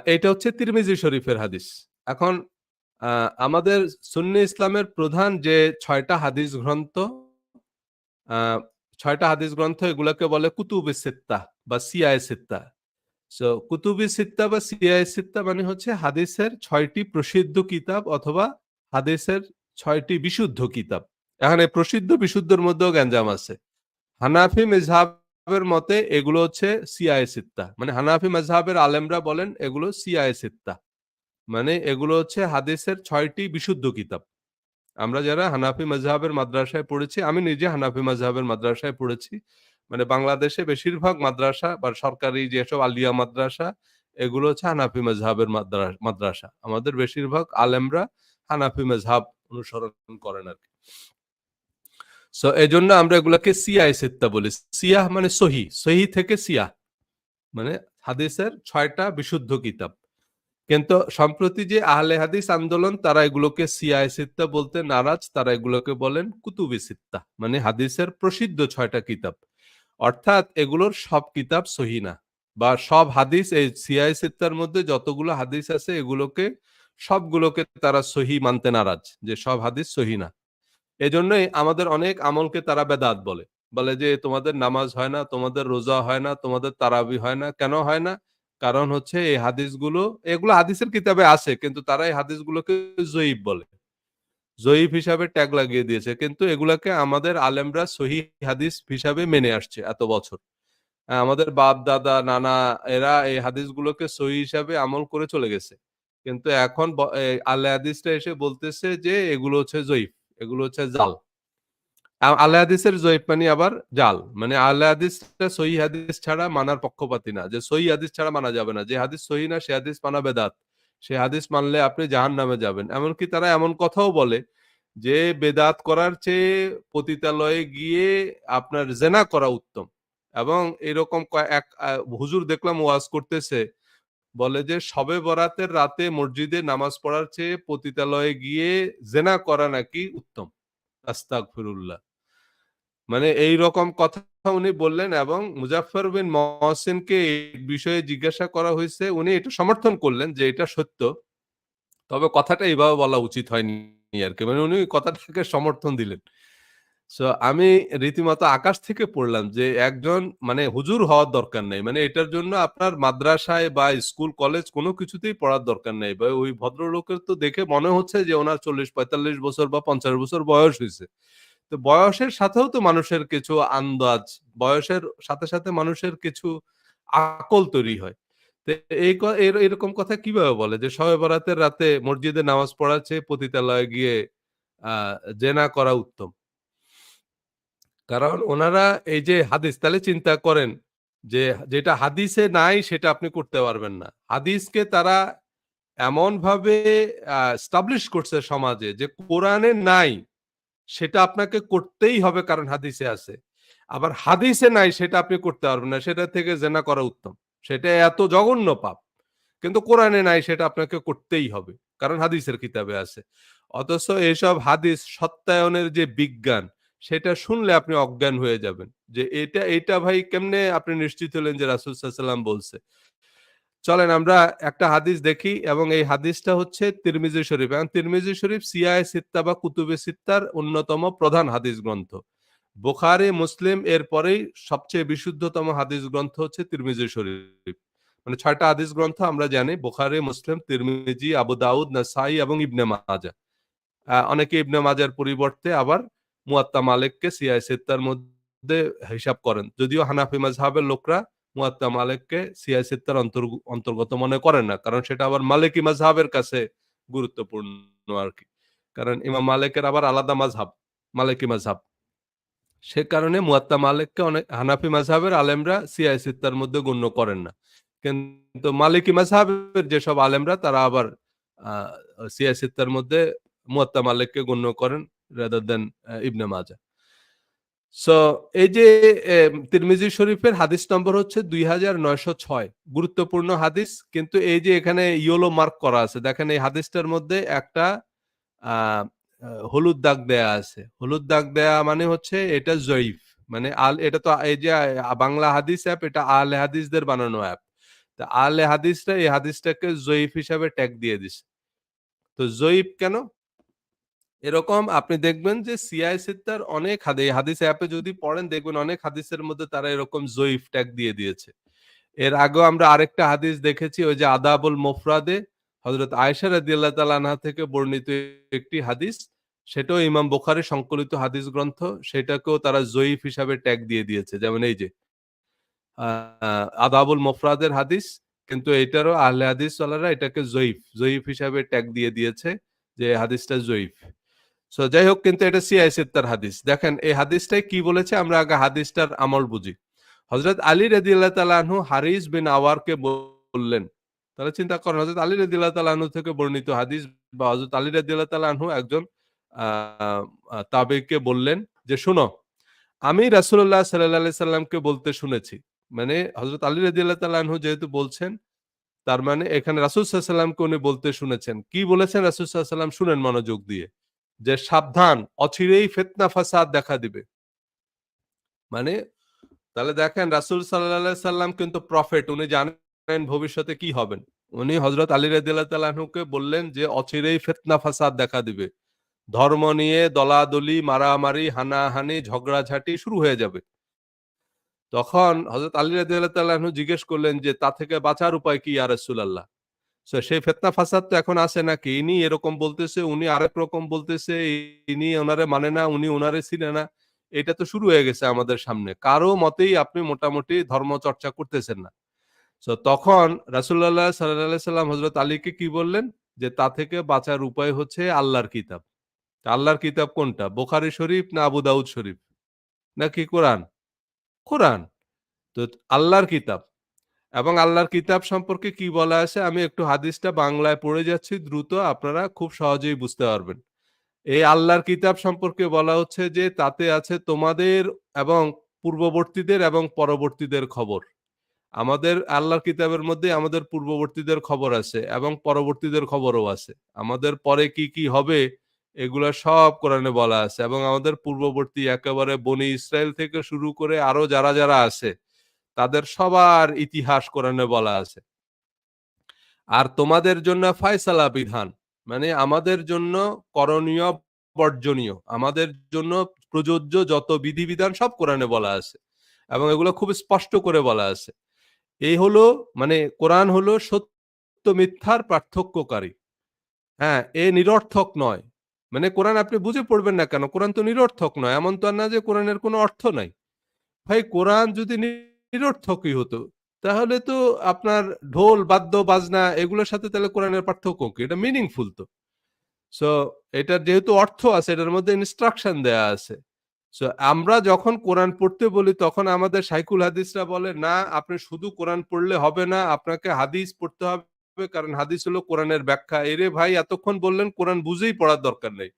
Speaker 1: এইটা হচ্ছে তিরমিজি শরীফের হাদিস। এখন আ আমাদের সুন্নি ইসলামের প্রধান যে ৬ টা হাদিস গ্রন্থ, আ ৬ টা হাদিস গ্রন্থ এগুলাকে বলে কুতুবে সিত্তাহ বা সিয়ায়ে সিত্তাহ। সো কুতুবে সিত্তাহ বা সিয়ায়ে সিত্তাহ মানে হচ্ছে হাদিসের ৬ টি প্রসিদ্ধ কিতাব অথবা হাদিসের ৬ টি বিশুদ্ধ কিতাব। এখন এই প্রসিদ্ধ বিশুদ্ধর মধ্যেও গ্যাঞ্জাম আছে। হানাফি মেযহাবের মতে এগুলো হচ্ছে সিয়ায়ে সিত্তাহ। মানে হানাফি মেযহাবের আলেমরা বলেন এগুলো সিয়ায়ে সিত্তাহ। মানে এগুলো হচ্ছে হাদিসের ৬ টি বিশুদ্ধ কিতাব। আমরা যারা হানাফি মাযহাবের মাদ্রাসায় পড়েছি, আমি নিজে হানাফি মাযহাবের মাদ্রাসায় পড়েছি। মানে বাংলাদেশে বেশিরভাগ মাদ্রাসা বা সরকারি যেসব আলিয়া মাদ্রাসা, এগুলো হচ্ছে হানাফি মাযহাবের মাদ্রাসা। আমাদের বেশিরভাগ আলেমরা হানাফি মাযহাব অনুসরণ করেন আরকি। সো এজন্য আমরা এগুলাকে সিয়ায়ে সিত্তা বলি। সিয়াহ মানে সহিহ, সহিহ থেকে সিয়াহ। মানে হাদিসের ৬ টা বিশুদ্ধ কিতাব। কিন্তু সম্প্রতি যে আহলে হাদিস আন্দোলন তারা এগুলোকে সিয়ায়ে সিত্তা বলতে নারাজ। তারা এগুলোকে বলেন কুতুবে সিত্তাহ। মানে হাদিসের প্রসিদ্ধ ৬ টা কিতাব। অর্থাৎ এগুলোর সব কিতাব সহিহ না। বা সব হাদিস এই সিয়ায়ে সিত্তার মধ্যে যতগুলো হাদিস আছে সবগুলোকে তারা সহিহ মানতে নারাজ। যে সব হাদিস সহিহ না। এজন্যই আমাদের অনেক আমলকে তারা বেদাত বলে। বলে যে তোমাদের নামাজ হয় না, তোমাদের রোজা হয় না, তোমাদের তারাবি হয় না। কেন হয় না? কারণ হচ্ছে এই হাদিসগুলো এগুলো হাদিসের কিতাবে আছে কিন্তু তারা এই হাদিসগুলোকে যঈফ বলে। যঈফ হিসাবে ট্যাগ লাগিয়ে দিয়েছে। কিন্তু এগুলাকে আমাদের আলেমরা সহিহ হাদিস হিসাবে মেনে আসছে এত বছর। আমাদের বাপ, দাদা, নানা এরা এই হাদিসগুলোকে সহিহ হিসাবে আমল করে চলে গেছে। কিন্তু এখন আহলে হাদিসরা এসে বলতেছে যে এগুলো হচ্ছে যঈফ, এগুলো হচ্ছে জাল। আহলে হাদিসের জয়ীফ মানে আবার জাল। মানে আহলে হাদিসটা সহিহ হাদিস ছাড়া মানার পক্ষপাতী না। যে সহিহ হাদিস ছাড়া মানা যাবে না। যে হাদিস সহিহ না সে হাদিস মানা বেদাত। সে হাদিস মানলে আপনি জাহান্নামে যাবেন। এমনকি তারা এমন কথাও বলে যে বেদাত করার চেয়ে পতিতালয়ে গিয়ে আপনার জেনা করা উত্তম। এবং এরকম এক হুজুর দেখলাম ওয়াজ করতেছে। বলে যে শবে বরাতের রাতে মসজিদে নামাজ পড়ার চেয়ে পতিতালয়ে গিয়ে জেনা করা নাকি উত্তম। আস্তাগফিরুল্লাহ। মানে এইরকম কথা উনি বললেন এবং মুজাফফর বিন মহসিনকে এই বিষয়ে জিজ্ঞাসা করা হয়েছে। উনি এটা সমর্থন করলেন যে এটা সত্য। তবে কথাটা এভাবে বলা উচিত হয়নি আরকি। মানে উনি কথাটাকে সমর্থন দিলেন। সো আমি রীতিমতো আকাশ থেকে পড়লাম যে একজন মানে হুজুর হওয়ার দরকার নেই। মানে এটার জন্য আপনার মাদ্রাসায় বা স্কুল, কলেজ কোনো কিছুতেই পড়ার দরকার নেই। বা ওই ভদ্রলোকের তো দেখে মনে হচ্ছে যে উনার ৪০-৪৫ বছর বা ৫০ বছর বয়স হইছে। তো বয়সের সাথেও তো মানুষের কিছু আন্দাজ, বয়সের সাথে, সাথে মানুষের কিছু আকল তৈরি হয়। তো এই এরকম কথা কিভাবে বলে যে শবে বরাতের রাতে মসজিদে নামাজ পড়ার চেয়ে পতিতালয়ে গিয়ে আ জেনা করা উত্তম। কারণ উনারা এই যে হাদিস তাহলে চিন্তা করেন যে যেটা হাদিসে নাই সেটা আপনি করতে পারবেন না। হাদিসকে তারা এমনভাবে এস্টাবলিশ করছে সমাজে যে কোরআনে নাই সেটা আপনাকে করতেই হবে কারণ হাদিসে আছে। আবার হাদিসে নাই সেটা আপনি করতে পারবেন না। সেটা থেকে জেনা করা উত্তম। সেটা এত জঘন্য পাপ। কিন্তু কোরআনে নাই সেটা আপনাকে করতেই হবে। কারণ হাদিসের কিতাবে আছে। অথচ এসব হাদিস সত্যায়নের যে বিজ্ঞান সেটা শুনলে আপনি অজ্ঞান হয়ে যাবেন। যে এটা ভাই কেমনে আপনি নিশ্চিত হলেন যে রাসূল সাল্লাল্লাহু আলাইহি ওয়াসাল্লাম বলছে। চলেন আমরা একটা হাদিস দেখি এবং এই হাদিসটা হচ্ছে তিরমিজি শরীফ। এবং তিরমিজি শরীফ সিয়ায়ে সিত্তা বা কুতুবে সিত্তার অন্যতম প্রধান হাদিস গ্রন্থ। বুখারী, মুসলিম এর পরেই সবচেয়ে বিশুদ্ধতম হাদিস গ্রন্থ হচ্ছে তিরমিজি শরীফ। মানে ৬ টা হাদিস গ্রন্থ আমরা জানি বুখারী, মুসলিম, তিরমিজি, আবু দাউদ, নাসাই এবং ইবনে মাজাহ। অনেকে ইবনে মাজাহর পরিবর্তে আবার মুয়াত্তা মালিককে সিয়ায়ে সিত্তার মধ্যে হিসাব করেন। যদিও হানাফি মাযহাবের লোকরা মুয়াত্তা মালিককে সিয়ায়ে সিত্তার অন্তর্গত মনে করেন না। কারণ সেটা আবার মালিকি মাযহাবের কাছে গুরুত্বপূর্ণ আরকি। কারণ ইমাম মালিকের আবার আলাদা মাযহাব, মালিকি মাযহাব। সে কারণে মুয়াত্তা মালিককে অনেক হানাফি মাযহাবের আলেমরা সিয়ায়ে সিত্তার মধ্যে গণ্য করেন না। কিন্তু মালিকি মাযহাবের যেসব আলেমরা তারা আবার আ সিয়ায়ে সিত্তার মধ্যে মুয়াত্তা মালিককে গণ্য করেন রাদার দ্যান ইবনে মাজাহ। সো এই যে তিরমিজি শরীফের হাদিস নম্বর হচ্ছে ২৯০৬ গুরুত্বপূর্ণ হাদিস। কিন্তু এই যে এখানে ইয়েলো মার্ক করা আছে। দেখেন এই হাদিসটার মধ্যে একটা আ হলুদ দাগ দেয়া আছে। হলুদ দাগ দেয়া মানে হচ্ছে এটা জয়ীফ। মানে এটা তো এই যে বাংলা হাদিস অ্যাপ এটা আহলে হাদিসদের বানানো অ্যাপ। তো আহলে হাদিসরা এই হাদিসটাকে জয়ীফ হিসাবে ট্যাগ দিয়ে দিছে। তো জয়ীফ কেন? এরকম আপনি দেখবেন যে সিয়ায় সিত্তার অনেক এই হাদিস অ্যাপে যদি পড়েন দেখবেন অনেক হাদিসের মধ্যে তারা এরকম জয়ীফ ট্যাগ দিয়ে দিয়েছে। এর আগেও আমরা আরেকটা হাদিস দেখেছি ওই যে আদাবুল মুফরাদে হযরত আয়েশা রাদিয়াল্লাহু তাআলা আনহা থেকে বর্ণিত একটি হাদিস। সেটাও ইমাম বুখারী সংকলিত হাদিস গ্রন্থ। সেটাকেও তারা জয়ীফ হিসাবে ট্যাগ দিয়ে দিয়েছে। যেমন এই যে আ আদাবুল মুফরাদের হাদিস কিন্তু এটারও আহলে হাদিস ওয়ালারা এটাকে জয়ীফ হিসাবে ট্যাগ দিয়ে দিয়েছে যে হাদিসটা জয়ীফ। সো যাই হোক কিন্তু এটা সিয়াই সিত্তার হাদিস। দেখেন এই হাদিসটায় কি বলেছে আমরা আগে হাদিসটার আমল বুঝি। হযরত আলী রাদিয়াল্লাহু তাআলা আনহু হারিস বিন আওয়ারকে বললেন। তাহলে চিন্তা করেন হযরত আলী রাদিয়াল্লাহু তাআলা আনহু থেকে বর্ণিত হাদিস বা হযরত আলী রাদিয়াল্লাহু তাআলা আনহু একজন আ তাবেঈকে বললেন যে শুনো আমি রাসূলুল্লাহ সাল্লাল্লাহু আলাইহি সাল্লামকে বলতে শুনেছি। মানে হযরত আলী রাদিয়াল্লাহু তাআলা আনহু যেহেতু বলছেন তার মানে এখানে রাসূল সাল্লাল্লাহু আলাইহি সাল্লামকে উনি বলতে শুনেছেন। কি বলেছেন রাসূল সাল্লাল্লাহু আলাইহি সাল্লাম শুনেন মনোযোগ দিয়ে। যে সাবধান অচিরেই ফিতনা ফাসাদ দেখা দিবে। মানে তাহলে দেখেন রাসূল সাল্লাল্লাহু আলাইহি সাল্লাম কিন্তু প্রফেট উনি জানেন ভবিষ্যতে কি হবেন। উনি হযরত আলী রাদিয়াল্লাহু তাআলা আনহুকে বললেন যে অচিরেই ফিতনা ফাসাদ দেখা দিবে। ধর্ম নিয়ে দলাদলি, মারামারি, হানাহানি, ঝগড়াঝাটি শুরু হয়ে যাবে। তখন হযরত আলী রাদিয়াল্লাহু তাআলা আনহু জিজ্ঞেস করলেন যে তা থেকে বাঁচার উপায় কি ইয়া রাসূলাল্লাহ? সেই ফিতনা ফাসাদ তো এখন আছে নাকি? ইনি এরকম বলতেছে, উনি আরেক রকম বলতেছে, ইনি উনারে মানে না, উনি উনারে চিনে না। এটা তো শুরু হয়ে গেছে আমাদের সামনে। কারো মতেই আপনি মোটামুটি ধর্ম চর্চা করতেছেন না। তখন রাসূলুল্লাহ সাল্লাল্লাহু আলাইহি সাল্লাম হযরত আলীকে কি বললেন? যে তা থেকে বাঁচার উপায় হচ্ছে আল্লাহর কিতাব। আল্লাহর কিতাব কোনটা? বুখারী শরীফ না আবু দাউদ শরীফ নাকি কোরআন? কোরআন। তো আল্লাহর কিতাব এবং আল্লাহর কিতাব সম্পর্কে কি বলা আছে আমি একটু হাদিসটা বাংলায় পড়ে যাচ্ছি দ্রুত, আপনারা খুব সহজেই বুঝতে পারবেন। এই আল্লাহর কিতাব সম্পর্কে বলা হচ্ছে যে তাতে আছে তোমাদের এবং পূর্ববর্তীদের এবং পরবর্তীদের খবর। আমাদের আল্লাহর কিতাবের মধ্যে আমাদের পূর্ববর্তীদের খবর আছে এবং পরবর্তীদের খবরও আছে। আমাদের পরে কি কি হবে এগুলা সব কোরআনে বলা আছে এবং আমাদের পূর্ববর্তী একেবারে বনি ইসরাইল থেকে শুরু করে আরো যারা যারা আছে তাদের সবার ইতিহাস কোরআনে বলা আছে। আর তোমাদের জন্য ফায়সালা বিধান, মানে আমাদের জন্য করণীয় বর্জনীয়, আমাদের জন্য প্রযোজ্য যত বিধিবিধান সব কোরআনে বলা আছে এবং এগুলো খুব স্পষ্ট করে বলা আছে। এই হলো মানে কোরআন হলো সত্য মিথ্যার পার্থক্যকারী। হ্যাঁ, এ নিরর্থক নয়। মানে কোরআন আপনি বুঝে পড়বেন না কেন? কোরআন তো নিরর্থক নয়। এমন তো আর না যে কোরআনের কোনো অর্থ নাই। ভাই কোরআন যদি নিরর্থকই হতো, তাহলে তো আপনার ঢোল, বাদ্য, বাজনা এগুলোর সাথে তাহলে কোরআনের পার্থক্য কি? এটা মিনিংফুল তো। সো এটার যেহেতু অর্থ আছে, এটার মধ্যে ইনস্ট্রাকশন দেয়া আছে। সো আমরা যখন কোরআন পড়তে বলি তখন আমাদের শাইখুল হাদিসরা বলে, "না, আপনি শুধু কোরআন পড়লে হবে না, আপনাকে হাদিস পড়তে হবে। কারণ হাদিস হলো কোরআনের ব্যাখ্যা।" এরে ভাই এতক্ষণ বললেন কোরআন বুঝেই পড়ার দরকার নেই।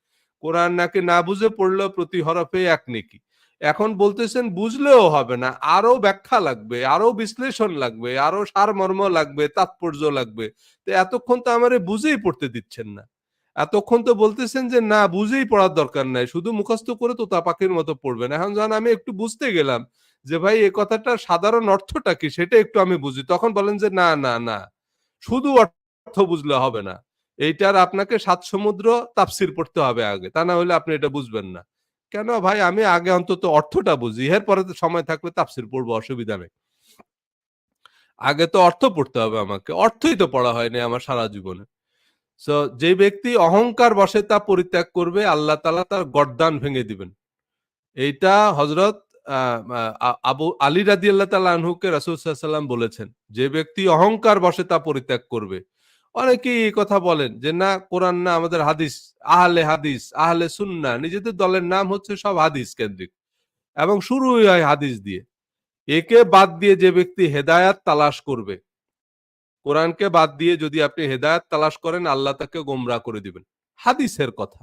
Speaker 1: কোরআন নাকি না বুঝে পড়লেও প্রতি হরফে এক নেকি। এখন বলতেছেন বুঝলেও হবে না, আরো ব্যাখ্যা লাগবে, আরো বিশ্লেষণ লাগবে, আরো সারমর্ম লাগবে, তাৎপর্য লাগবে। তো এতক্ষণ তো আমারে বুঝেই পড়তে দিচ্ছেন না। এতক্ষণ তো বলতেছেন যে না বুঝেই পড়ার দরকার নাই, শুধু মুখস্থ করে তোতা পাখির মতো পড়বেন। এখন যখন আমি একটু বুঝতে গেলাম যে ভাই এই কথাটার সাধারণ অর্থটা কি সেটা একটু আমি বুঝি, তখন বলেন যে না না না, শুধু অর্থ বুঝলে হবে না, এইটার আপনাকে সাত সমুদ্র তাফসির পড়তে হবে আগে, তা না হলে আপনি এটা বুঝবেন না। কেন ভাই, আমি আগে অন্তত অর্থটা বুঝি, এরপরে তো সময় থাকলে তাফসির পড়বো, অসুবিধা নেই। আগে তো অর্থ পড়তে হবে আমাকে, অর্থই তো পড়া হয়নি আমার সারা জীবনে। সো যে ব্যক্তি অহংকার বশে তা পরিত্যাগ করবে আল্লাহ তাআলা তার গর্দান ভেঙে দিবেন। এইটা হযরত আবু আলী রাদিয়াল্লাহু তাআলা আনহুকে রাসূল সাল্লাল্লাহু আলাইহি ওয়াসাল্লাম বলেছেন। যে ব্যক্তি অহংকার বশে তা পরিত্যাগ করবে। অনেকেই এই কথা বলেন যে না কোরআন না আমাদের হাদিস, হাদিস, আহলে সুন্নাহ, নিজেদের দলের নাম হচ্ছে সব হাদিস কেন্দ্রিক এবং শুরুই হয় হাদিস দিয়ে। একে বাদ দিয়ে যে ব্যক্তি হেদায়াত তালাশ করবে, কোরআনকে বাদ দিয়ে যদি আপনি হেদায়াত তালাশ করেন আল্লাহ তাকে গোমরাহ করে দিবেন। হাদিসের কথা।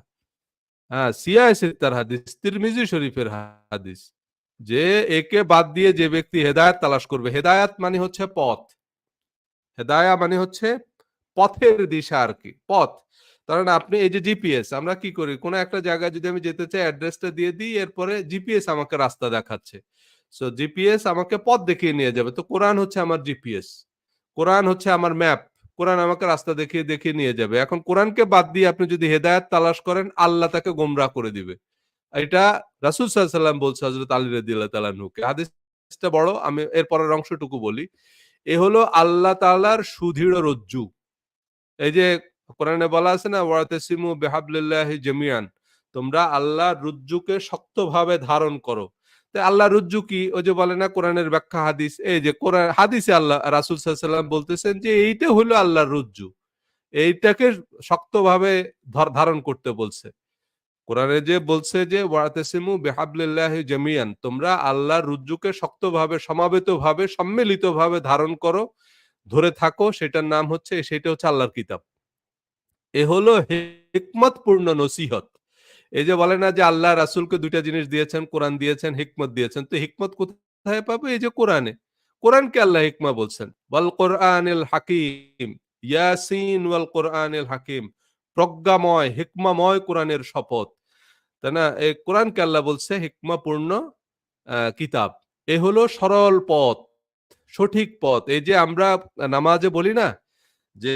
Speaker 1: হ্যাঁ, সিয়ায় সিত্তার হাদিস, তিরমিজি শরীফের হাদিস। যে একে বাদ দিয়ে যে ব্যক্তি হেদায়াত তালাশ করবে, হেদায়াত মানে হচ্ছে পথ। হেদায়া মানে হচ্ছে পথের দিশা আর কি, পথ। কারণ আপনি এই যে জিপিএস, আমরা কি করি কোন একটা জায়গায় যদি আমি যেতে চাই অ্যাড্রেসটা দিয়ে দিই, এরপরে জিপিএস আমাকে রাস্তা দেখাচ্ছে। সো জিপিএস আমাকে পথ দেখিয়ে নিয়ে যাবে। তো কোরআন হচ্ছে আমার জিপিএস, কোরআন হচ্ছে আমার ম্যাপ। কোরআন আমাকে রাস্তা দেখিয়ে দেখিয়ে নিয়ে যাবে। এখন কোরআনকে বাদ দিয়ে আপনি যদি হেদায়েত তালাশ করেন আল্লাহ তাকে গোমরাহ করে দিবে। এটা রাসূল সাল্লাল্লাহু আলাইহি ওয়াসাল্লাম বলছে হযরত আলী রাদিয়াল্লাহু তাআলা আনহুকে। হাদিসটা বড়, আমি এর পরের অংশটুকু বলি। এ হলো আল্লাহ তাআলার সুদৃঢ় রজ্জু। এই যে কোরআনে বলা আছে না ওয়াতাসিমু বিহাবলিল্লাহি জামিয়ান, তোমরা আল্লাহর রজ্জুকে শক্তভাবে ধারণ করো। তো আল্লাহর রজ্জু কি? ওই যে বলে না কোরআনের ব্যাখ্যা হাদিস, এই যে কোরআন হাদিসে আল্লাহ রাসূল সাল্লাল্লাহু আলাইহি ওয়াসাল্লাম বলতেছেন যে এইটা হলো আল্লাহর রজ্জু। এইটাকে শক্তভাবে ধারণ করতে বলছে। কোরআনে যে বলছে যে ওয়াতাসিমু বিহাবলিল্লাহি জামিয়ান, তোমরা আল্লাহর রজ্জুকে শক্তভাবে সমাবেতভাবে সম্মিলিতভাবে ধারণ করো, ধরে থাকো, সেটার নাম হচ্ছে, সেটা হচ্ছে আল্লাহর কিতাব। এ হলো হিকমতপূর্ণ নসিহত। এই যে বলে না যে আল্লাহ রাসূলকে ২ টা জিনিস দিয়েছেন, কোরআন দিয়েছেন, হিকমত দিয়েছেন। তো হিকমত কোথায় পাবে? এই যে কোরআনে। কোরআনকে আল্লাহ হিকমা বলছেন। ওয়াল কোরআনিল হাকিম, ইয়াসিন ওয়াল কোরআনিল হাকিম। প্রজ্ঞাময়, হিকমাময় কোরআনের শপথ। তাই না? এই কোরআনকে আল্লাহ বলছে হিকমাপূর্ণ কিতাব। এ হলো সরল পথ, সঠিক পথ। এই যে আমরা নামাজে বলি না যে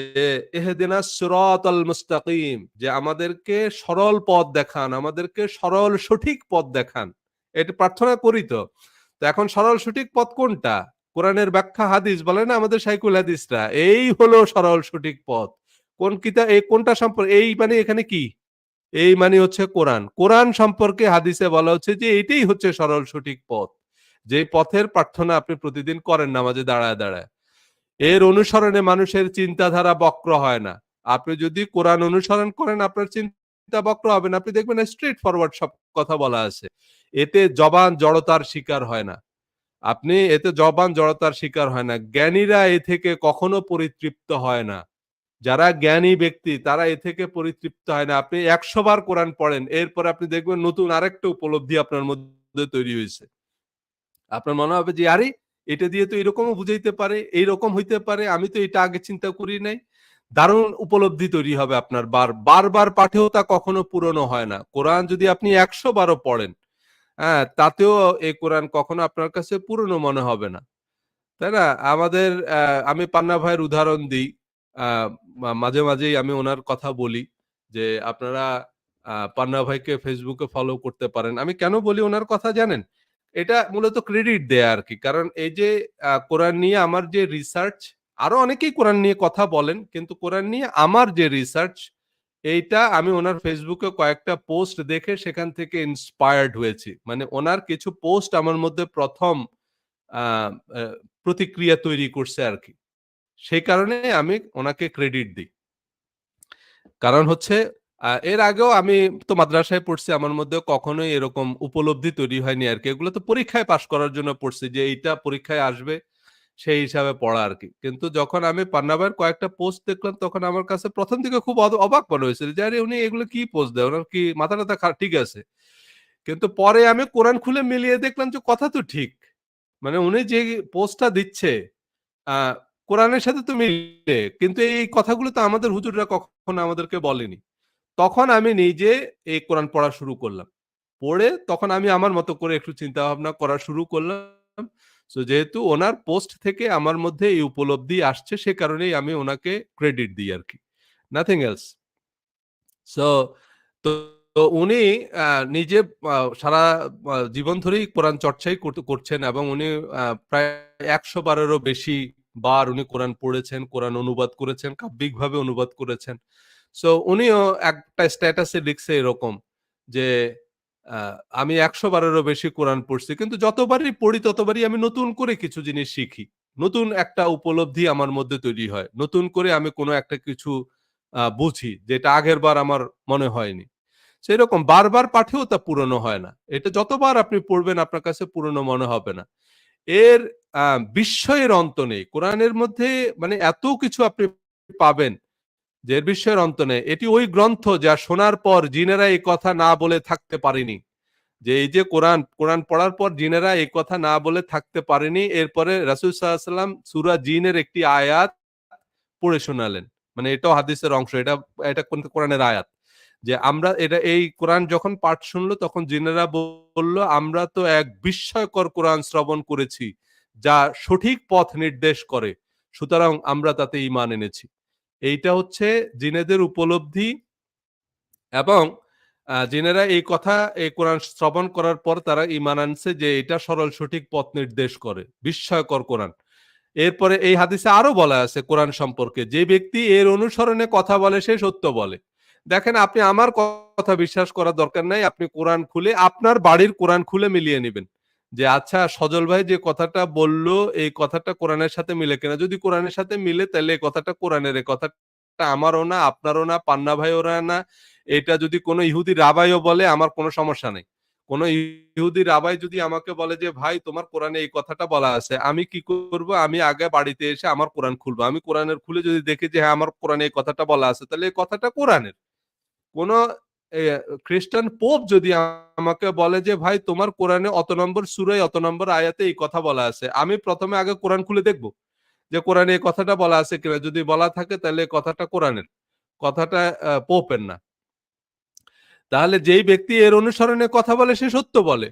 Speaker 1: ইহদিনাস সিরাতাল মুস্তাকিম, যে আমাদেরকে সরল পথ দেখান, আমাদেরকে সরল সঠিক পথ দেখান। এটা প্রার্থনা করি তো। তো এখন সরল সঠিক পথ কোনটা? কোরআনের ব্যাখ্যা হাদিস বলে না আমাদের শাইখুল হাদিসরা, এই হলো সরল সঠিক পথ। কোন কিতাব, এই কোনটা সম্পর্কে, এই মানে এখানে কি? এই মানে হচ্ছে কোরআন। কোরআন সম্পর্কে হাদিসে বলা হচ্ছে যে এইটাই হচ্ছে সরল সঠিক পথ। যে পথের প্রার্থনা আপনি প্রতিদিন করেন নামাজে দাঁড়ায় দাঁড়ায়। এর অনুসরণে মানুষের চিন্তাধারা বক্র হয় না। আপনি যদি কোরআন অনুসরণ করেন আপনার চিন্তা চিন্তা বক্র হবে না, আপনি দেখবেন স্ট্রেট ফরওয়ার্ড সব কথা বলা আছে। এতে জবান জড়তার শিকার হয় না। আপনি এতে জবান জড়তার শিকার হয় না। জ্ঞানীরা এ থেকে কখনো পরিতৃপ্ত হয় না। যারা জ্ঞানী ব্যক্তি তারা এ থেকে পরিতৃপ্ত হয় না। আপনি ১০০ বার কোরআন পড়েন, এরপরে আপনি দেখবেন নতুন আরেকটা উপলব্ধি আপনার মধ্যে তৈরি হইছে। আপনার মনে হবে যে, "আরে! এটা দিয়ে তো এরকমও বুঝাইতে পারে, এইরকম হইতে পারে। আমি তো এটা আগে চিন্তা করি নাই।" দারুণ উপলব্ধি তৈরি হবে আপনার। বারবার পাঠেও তা কখনো পুরনো হয় না। কোরআন যদি আপনি ১০০ বারও পড়েন, হ্যাঁ? তাতেও এই কোরআন কখনো আপনার কাছে পুরনো মনে হবে না। তাই না? আমাদের আমি পান্না ভাইয়ের উদাহরণ দিই। আ মাঝে, মাঝেই আমি উনার কথা বলি যে, "আপনারা পান্না ভাইকে Facebook এ ফলো করতে পারেন।" আমি কেন বলি উনার কথা জানেন? এটা মূলত ক্রেডিট দেয়া আরকি। কারণ এই যে কোরআন নিয়ে আমার যে রিসার্চ, আরো অনেকেই কোরআন নিয়ে কথা বলেন। কিন্তু কোরআন নিয়ে আমার যে রিসার্চ, এইটা আমি উনার Facebook এ কয়েকটা পোস্ট দেখে সেখান থেকে ইন্সপায়ার্ড হয়েছি। মানে উনার কিছু পোস্ট আমার মধ্যে ১ম আ আ প্রতিক্রিয়া তৈরি করছে আরকি। সেই কারণে আমি ওনাকে ক্রেডিট দেই। কারণ হচ্ছে এর আগেও আমি তো মাদ্রাসায় পড়ছি। আমার মধ্যেও কখনোই এরকম উপলব্ধি তৈরি হয়নি আরকি। এগুলো তো পরীক্ষায় পাস করার জন্য পড়ছি যে এইটা পরীক্ষায় আসবে সেই হিসাবে পড়া আরকি। কিন্তু যখন আমি পান্না ভাইয়ের কয়েকটা পোস্ট দেখলাম তখন আমার কাছে ১ম দিকে খুব অবাক মনে হয়েছিল যে আরে উনি এগুলো কি পোস্ট দেয়? উনার কি মাথা-টাথা ঠিক আছে। কিন্তু পরে আমি কোরআন খুলে মিলিয়ে দেখলাম যে কথা তো ঠিক। মানে উনি যে পোস্টটা দিচ্ছে আ কোরআনের সাথে তো মিলে। কিন্তু এই কথাগুলো তো আমাদের হুজুররা কখনো আমাদেরকে বলেনি। তখন আমি নিজে এই কোরআন পড়া শুরু করলাম। পড়ে তখন আমি আমার মতো করে একটু চিন্তা ভাবনা করা শুরু করলাম। সো যেহেতু উনার পোস্ট থেকে আমার মধ্যে এই উপলব্ধি আসছে সে কারণেই আমি উনাকে ক্রেডিট দিই আরকি। Nothing else. সো তো তো উনি আ নিজে সারা জীবন ধরেই কোরআন চর্চাই করছেন এবং উনি প্রায় ১০০ বারেরও বেশি বার উনি কোরআন পড়েছেন, কোরআন অনুবাদ করেছেন, কাব্যিকভাবে অনুবাদ করেছেন। সো উনিও একটা স্ট্যাটাসে লিখছে এরকম যে, আ "আমি ১০০ বারেরও বেশি কোরআন পড়ছি। কিন্তু যতবারই পড়ি ততবারই আমি নতুন করে কিছু জিনিস শিখি। নতুন একটা উপলব্ধি আমার মধ্যে তৈরি হয়। নতুন করে আমি কোনো একটা কিছু বুঝি যেটা আগেরবার আমার মনে হয়নি।" সেরকম বারবার পাঠেও তা পুরনো হয় না। এটা যতবার আপনি পড়বেন আপনার কাছে পুরনো মনে হবে না। এর আ বিস্ময়ের অন্ত নেই। কোরআনের মধ্যে মানে এত কিছু আপনি পাবেন যে এর বিস্ময়ের অন্ত নেই। এটি ওই গ্রন্থ যা শোনার পর জিনেরা এই কথা না বলে থাকতে পারেনি। যে এই যে কোরআন পড়ার পর জিনেরা এই কথা না বলে থাকতে পারেনি। এরপরে রাসূল সাল্লাল্লাহু আলাইহি ওয়াসাল্লাম সূরা জিনের একটি আয়াত পড়ে শোনালেন। মানে এটাও হাদিসের অংশ। এটা কোরআনের আয়াত। যে আমরা এই কোরআন যখন পাঠ শুনলো তখন জিনেরা বলল, "আমরা তো এক বিস্ময়কর কোরআন শ্রবণ করেছি, যা সঠিক পথ নির্দেশ করে। সুতরাং আমরা তাতে ঈমান এনেছি।" এইটা হচ্ছে জিনেদের উপলব্ধি এবং জিনেরা এই কোরআন শ্রবণ করার পর তারা ঈমান আনছে যে এটা সরল সঠিক পথ নির্দেশ করে। বিস্ময়কর কোরআন। এরপরে এই হাদিসে আরো বলা আছে কোরআন সম্পর্কে, "যে ব্যক্তি এর অনুসরণে কথা বলে সে সত্য বলে।" দেখেন আপনি আমার কথা বিশ্বাস করার দরকার নাই। আপনি কোরআন খুলে আপনার বাড়ির কোরআন খুলে মিলিয়ে নিবেন। যে আচ্ছা সজল ভাই যে কথাটা বলল, এই কথাটা কোরআনের সাথে মিলে কিনা? যদি কোরআনের সাথে মিলে তাইলে এই কথাটা কোরআনের। এই কথাটা আমারও না, আপনারও না, পান্না ভাইয়েরও না। এটা যদি কোনো ইহুদি রাবাইও বলে আমার কোনো সমস্যা নাই। কোন ইহুদি রাবাই যদি আমাকে বলে যে, "ভাই তোমার কোরআনে এই কথাটা বলা আছে।" আমি কি করব? আমি আগে বাড়িতে এসে আমার কোরআন খুলবো। আমি কোরআনের খুলে যদি দেখি যে হ্যাঁ, আমার কোরআনে এই কথাটা বলা আছে, তাহলে এই কথাটা কোরআনের। কোন এ খ্রিস্টান পোপ যদি আমাকে বলে যে, "ভাই তোমার কোরআনে অত নম্বর সূরায় অত নম্বর আয়াতে এই কথা বলা আছে।" আমি ১ম এ আগে কোরআন খুলে দেখব। যে কোরআনে এই কথাটা বলা আছে কিনা। যদি বলা থাকে তাহলে এই কথাটা কোরআনের। কথাটা পোপের না। তাহলে যেই ব্যক্তি এর অনুসরণে কথা বলে সে সত্য বলে।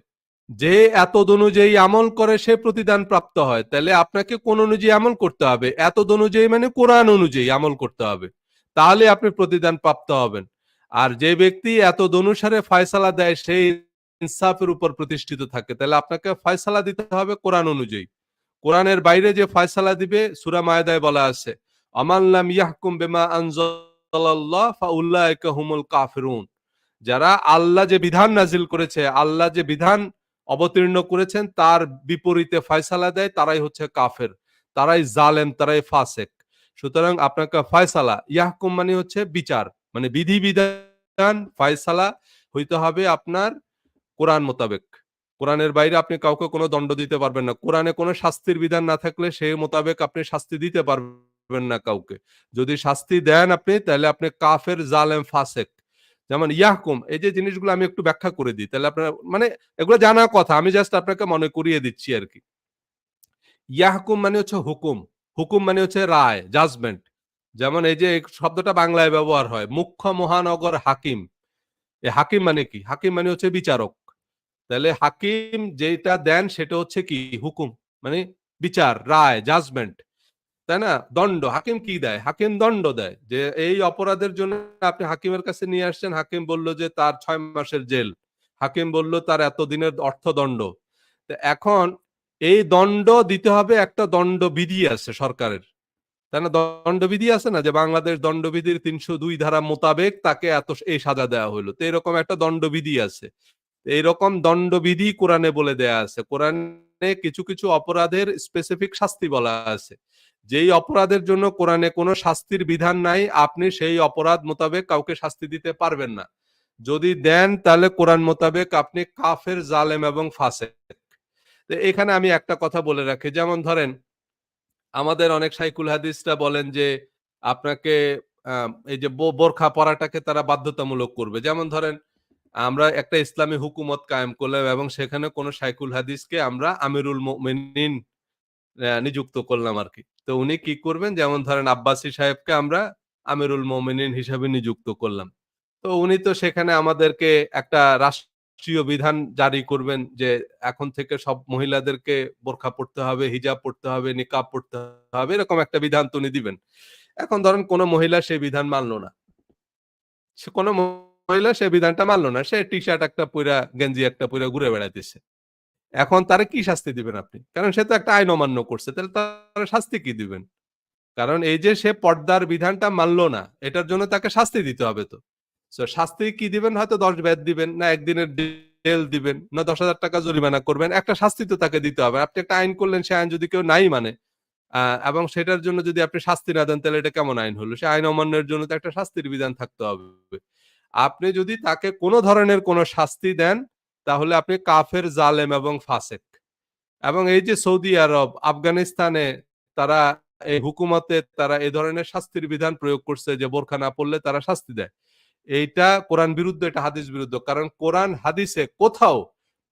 Speaker 1: যে এতদ অনুযায়ী আমল করে সে প্রতিদান প্রাপ্ত হয়। তাইলে আপনাকে কোন অনুযায়ী আমল করতে হবে? এতদ অনুযায়ী মানে কোরআন অনুযায়ী আমল করতে হবে। তাহলে আপনি প্রতিদান প্রাপ্ত হবেন। আর যে ব্যক্তি এতদ অনুসারে ফায়সালা দেয় সেই ইনসাফের উপর প্রতিষ্ঠিত থাকে। তাহলে আপনাকে ফায়সালা দিতে হবে কোরআন অনুযায়ী। কোরআনের বাইরে যে ফায়সালা দিবে সূরা মায়দায় বলা আছে, "আমান লাম ইয়াহকুম বিমা আনজালাল্লাহ ফাউলাইকা হুমুল কাফিরুন।" যারা আল্লাহ যে বিধান নাজিল করেছে, আল্লাহ যে বিধান অবতীর্ণ করেছেন তার বিপরীতে ফয়সালা দেয় তারাই হচ্ছে কাফের। তারাই জালেম, তারাই ফাসেক। সুতরাং আপনাকে ফয়সালা, ইয়াহকুম মানে হচ্ছে বিচার। মানে বিধি-বিধান বিধান ফয়সালা হইতে হবে আপনার কোরআন মোতাবেক। কোরআনের বাইরে আপনি কাউকে কোনো দণ্ড দিতে পারবেন না। কোরআনে কোনো শাস্তির বিধান না থাকলে সেই মোতাবেক আপনি শাস্তি দিতে পারবেন না কাউকে। যদি শাস্তি দেন আপনি তাহলে আপনি কাফের, জালেম, ফাসেক। যেমন ইয়াহকুম এই যে জিনিসগুলো আমি একটু ব্যাখ্যা করে দিই। তাহলে আপনার মানে এগুলো জানার কথা। আমি জাস্ট আপনাকে মনে করিয়ে দিচ্ছি আরকি। ইয়াহকুম মানে হচ্ছে হুকুম। হুকুম মানে হচ্ছে রায়, জাজমেন্ট। যেমন এই যে এই শব্দটা বাংলায় ব্যবহার হয়। মুখ্য মহানগর হাকিম। এই হাকিম মানে কি? হাকিম মানে হচ্ছে বিচারক। তাহলে হাকিম যেটা দেন সেটা হচ্ছে কি? হুকুম। মানে বিচার, রায়, জাজমেন্ট। তাই না? দণ্ড। হাকিম কি দেয়? হাকিম দণ্ড দেয়। যে এই অপরাধের জন্য আপনি হাকিমের কাছে নিয়ে আসছেন। হাকিম বলল যে তার ৬ মাসের জেল। হাকিম বলল তার এত দিনের অর্থদণ্ড। তো এখন এই দণ্ড দিতে হবে একটা দণ্ডবিধি আছে সরকারের। তাই না? দণ্ডবিধি আছে না যে বাংলাদেশ দণ্ডবিধির ৩০২ ধারা মোতাবেক তাকে এত এই সাজা দেওয়া হইল। তো এরকম একটা দণ্ডবিধি আছে। এইরকম দণ্ডবিধি কোরআনে বলে দেয়া আছে। কোরআনে কিছু, কিছু অপরাধের স্পেসিফিক শাস্তি বলা আছে। যেই অপরাধের জন্য কোরআনে কোনো শাস্তির বিধান নাই, আপনি সেই অপরাধ মোতাবেক কাউকে শাস্তি দিতে পারবেন না। যদি দেন তাহলে কোরআন মোতাবেক আপনি কাফের, জালেম এবং ফাসেক। তো এখানে আমি একটা কথা বলে রাখি। যেমন ধরেন আমাদের অনেক শাইখুল হাদিসরা বলেন যে আপনাকে এই যে বোরখা পরাটাকে তারা বাধ্যতামূলক করবে। যেমন ধরেন আমরা একটা ইসলামী হুকুমত কায়েম করলাম এবং সেখানে কোন শাইখুল হাদিসকে আমরা আমিরুল মুমিনিন নিযুক্ত করলাম আরকি। তো উনি কি করবেন? যেমন ধরেন আব্বাসী সাহেবকে আমরা আমিরুল মুমিনিন হিসাবে নিযুক্ত করলাম। তো উনি তো সেখানে আমাদেরকে একটা রাষ্ট্রীয় বিধান জারি করবেন যে এখন থেকে সব মহিলাদেরকে বোরখা পড়তে হবে, হিজাব পড়তে হবে, নিকাব পড়তে হবে। এরকম একটা বিধান তো উনি দিবেন। এখন ধরেন কোন মহিলা সেই বিধান মানল না। সে কোন মহিলা সেই বিধানটা মানল না। সে টি-শার্ট একটা পইড়া, গেঞ্জি একটা পইড়া ঘুরে বেড়াইতেছে। এখন তারে কি শাস্তি দিবেন আপনি? কারণ সে তো একটা আইন অমান্য করছে। তাহলে তার শাস্তি কি দিবেন? কারণ এই যে সে পর্দার বিধানটা মানল না, এটার জন্য তাকে শাস্তি দিতে হবে তো। সো শাস্তি কি দিবেন? হয়তো ১০ বেত দিবেন, না ১ দিনের জেল দিবেন, না ৳১০,০০০ জরিমানা করবেন। একটা শাস্তি তো তাকে দিতে হবে। আপনি একটা আইন করলেন, সে আইন যদি কেউ নাই মানে আ এবং সেটার জন্য যদি আপনি শাস্তি না দেন তাহলে এটা কেমন আইন হলো? সে আইন অমান্যের জন্য তো একটা শাস্তির বিধান থাকতে হবে। আপনি যদি তাকে কোন ধরনের কোন শাস্তি দেন, তাহলে আপনি কাফের, জালেম এবং ফাসেক। এবং এই যে সৌদি আরব, আফগানিস্তানে তারা এই হুকুমতে তারা এ ধরনের শাস্তির বিধান প্রয়োগ করছে যে বোরখা না পড়লে তারা শাস্তি দেয়। এইটা কোরআন বিরুদ্ধ, এটা হাদিস বিরুদ্ধ। কারণ কোরআন হাদিসে কোথাও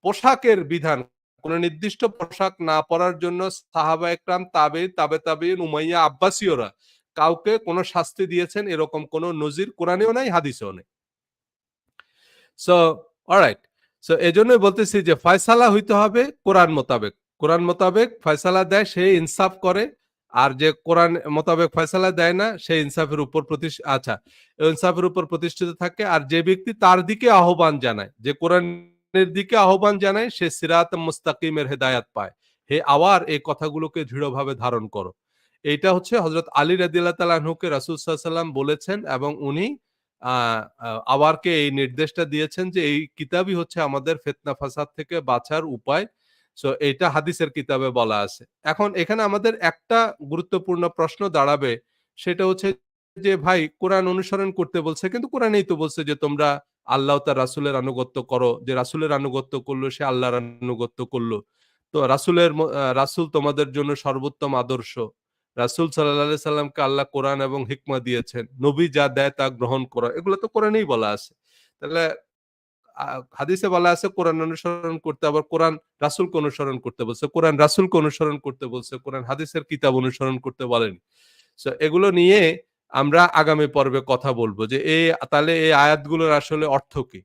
Speaker 1: পোশাকের বিধান, কোন নির্দিষ্ট পোশাক না পরার জন্য সাহাবা একরাম, তাবেঈন, তাবেঈন, উমাইয়া, আব্বাসীয়রা কাউকে কোন শাস্তি দিয়েছেন এরকম কোন নজির কোরআনেও নাই, হাদিসেও নেই। So alright. সো এজন্যই বলতেছি যে ফয়সালা হইতে হবে কোরআন মোতাবেক। কোরআন মোতাবেক ফয়সালা দেয় সে ইনসাফ করে। আর যে কোরআন মোতাবেক ফয়সালা দেয় না সে ইনসাফের উপর আচ্ছা, ইনসাফের উপর প্রতিষ্ঠিত থাকে। আর যে ব্যক্তি তার দিকে আহ্বান জানায়, যে কোরআনের দিকে আহ্বান জানায় সে সিরাত মুস্তাকিমের হেদায়াত পায়। হে আওয়ার এই কথাগুলোকে দৃঢ়ভাবে ধারণ করো। এইটা হচ্ছে হযরত আলী রাদিয়াল্লাহু তাআলা আনহুকে রাসূল সাল্লাল্লাহু আলাইহি ওয়াসাল্লাম বলেছেন এবং উনি আ আ আওয়ারকে এই নির্দেশটা দিয়েছেন যে এই কিতাবই হচ্ছে আমাদের ফিতনা ফাসাদ থেকে বাঁচার উপায়। সো এইটা হাদিসের কিতাবে বলা আছে। এখন এখানে আমাদের একটা গুরুত্বপূর্ণ প্রশ্ন দাঁড়াবে, সেটা হচ্ছে যে ভাই কোরআন অনুসরণ করতে বলছে কিন্তু কোরআনেই তো বলছে যে তোমরা আল্লাহ ও তার রাসূলের আনুগত্য করো। যে রাসূলের আনুগত্য করলো সে আল্লাহর আনুগত্য করলো। তো রাসূল তোমাদের জন্য সর্বোত্তম আদর্শ। রাসূল সাল্লাল্লাহু আলাইহি সাল্লামকে আল্লাহ কোরআন এবং হিকমা দিয়েছেন। নবী যা দেয় তা গ্রহণ করা। এগুলো তো কোরআনেই বলা আছে। তাহলে আ হাদিসে বলা আছে কোরআন অনুসরণ করতে, আবার কোরআন রাসূলকে অনুসরণ করতে বলছে। কোরআন রাসূলকে অনুসরণ করতে বলছে। কোরআন হাদিসের কিতাব অনুসরণ করতে বলেনি। সো এগুলো নিয়ে আমরা আগামী পর্বে কথা বলব যে তাহলে এই আয়াতগুলোর আসলে অর্থ কি?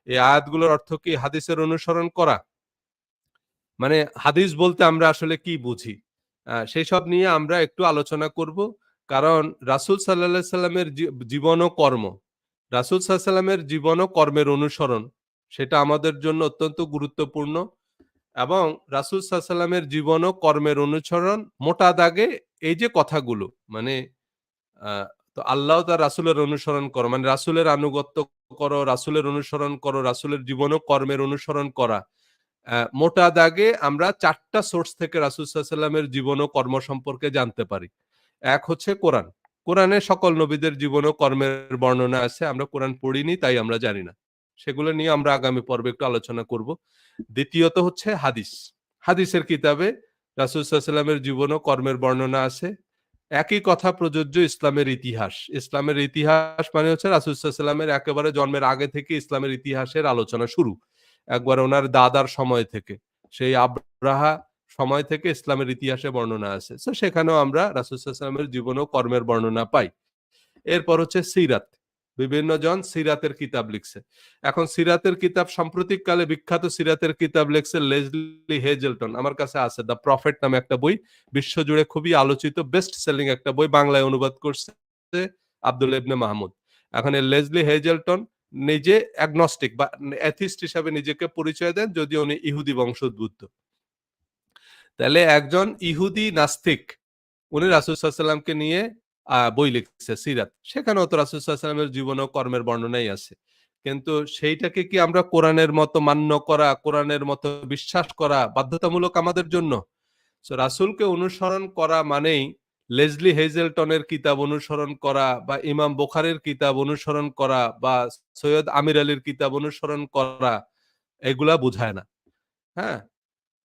Speaker 1: এই আয়াতগুলোর অর্থ কি হাদিসের অনুসরণ করা? মানে হাদিস বলতে আমরা আসলে কি বুঝি? সেসব নিয়ে আমরা একটু আলোচনা করব। কারণ রাসূল সাল্লাল্লাহু সাল্লামের জীবন ও কর্ম, রাসূল সাল্লাল্লাহু সাল্লামের জীবন ও কর্মের অনুসরণ সেটা আমাদের জন্য অত্যন্ত গুরুত্বপূর্ণ এবং রাসূল সাল্লাল্লাহু সাল্লামের জীবন ও কর্মের অনুসরণ মোটা দাগে এই যে কথাগুলো মানে আ তো আল্লাহ তার রাসূলের অনুসরণ করো। মানে রাসূলের আনুগত্য করো, রাসূলের অনুসরণ করো, রাসূলের জীবন ও কর্মের অনুসরণ করা। মোটা দাগে আমরা ৪ টা সোর্স থেকে রাসূল সাল্লাল্লাহু আলাইহি ওয়াসাল্লামের জীবন ও কর্ম সম্পর্কে জানতে পারি। এক হচ্ছে কোরআন। কোরআনে সকল নবীদের জীবন ও কর্মের বর্ণনা আছে। আমরা কোরআন পড়িনি তাই আমরা জানি না। সেগুলো নিয়ে আমরা আগামী পর্বে একটু আলোচনা করব। দ্বিতীয়ত হচ্ছে হাদিস। হাদিসের কিতাবে রাসূল সাল্লাল্লাহু আলাইহি ওয়াসাল্লামের জীবন ও কর্মের বর্ণনা আছে। একই কথা প্রযোজ্য ইসলামের ইতিহাস। ইসলামের ইতিহাস মানে হচ্ছে রাসূল সাল্লাল্লাহু আলাইহি ওয়াসাল্লামের একেবারে জন্মের আগে থেকে ইসলামের ইতিহাসের আলোচনা শুরু। একবারে উনার দাদার সময় থেকে। সেই আব্রাহা সময় থেকে ইসলামের ইতিহাসে বর্ণনা আছে। সো সেখানেও আমরা রাসূল সাল্লাল্লাহু আলাইহি ওয়াসাল্লামের জীবন ও কর্মের বর্ণনা পাই। এরপর হচ্ছে সিরাত। বিভিন্ন জন সিরাতের কিতাব লিখছে। এখন সিরাতের কিতাব সাম্প্রতিককালে বিখ্যাত সিরাতের কিতাব লিখছে লেসলি হেজেলটন। আমার কাছে আছে দ্য প্রফেট নামে একটা বই। বিশ্বজুড়ে খুবই আলোচিত বেস্ট সেলিং একটা বই বাংলায় অনুবাদ করছে আব্দুল্লাহ ইবনে মাহমুদ। এখন এই লেসলি হেজেলটন নিজে অ্যাগনস্টিক বা অ্যাথিস্ট হিসাবে নিজেকে পরিচয় দেন যদিও উনি ইহুদি বংশোদ্ভূত। তাহলে একজন ইহুদি নাস্তিক উনি রাসূল সাল্লাল্লাহু আলাইহি ওয়াসাল্লামকে নিয়ে বই লিখছে সিরাত। সেখানেও তো রাসূল সাল্লাল্লাহু আলাইহি ওয়াসাল্লামের জীবন ও কর্মের বর্ণনাই আছে। কিন্তু সেইটাকে কি আমরা কোরআনের মতো মান্য করা, কোরআনের মতো বিশ্বাস করা বাধ্যতামূলক আমাদের জন্য? সো রাসূলকে অনুসরণ করা মানেই লেসলি হেজেলটনের কিতাব অনুসরণ করা বা ইমাম বুখারীর কিতাব অনুসরণ করা বা সৈয়দ আমির আলীর কিতাব অনুসরণ করা এগুলা বুঝায় না। হ্যাঁ?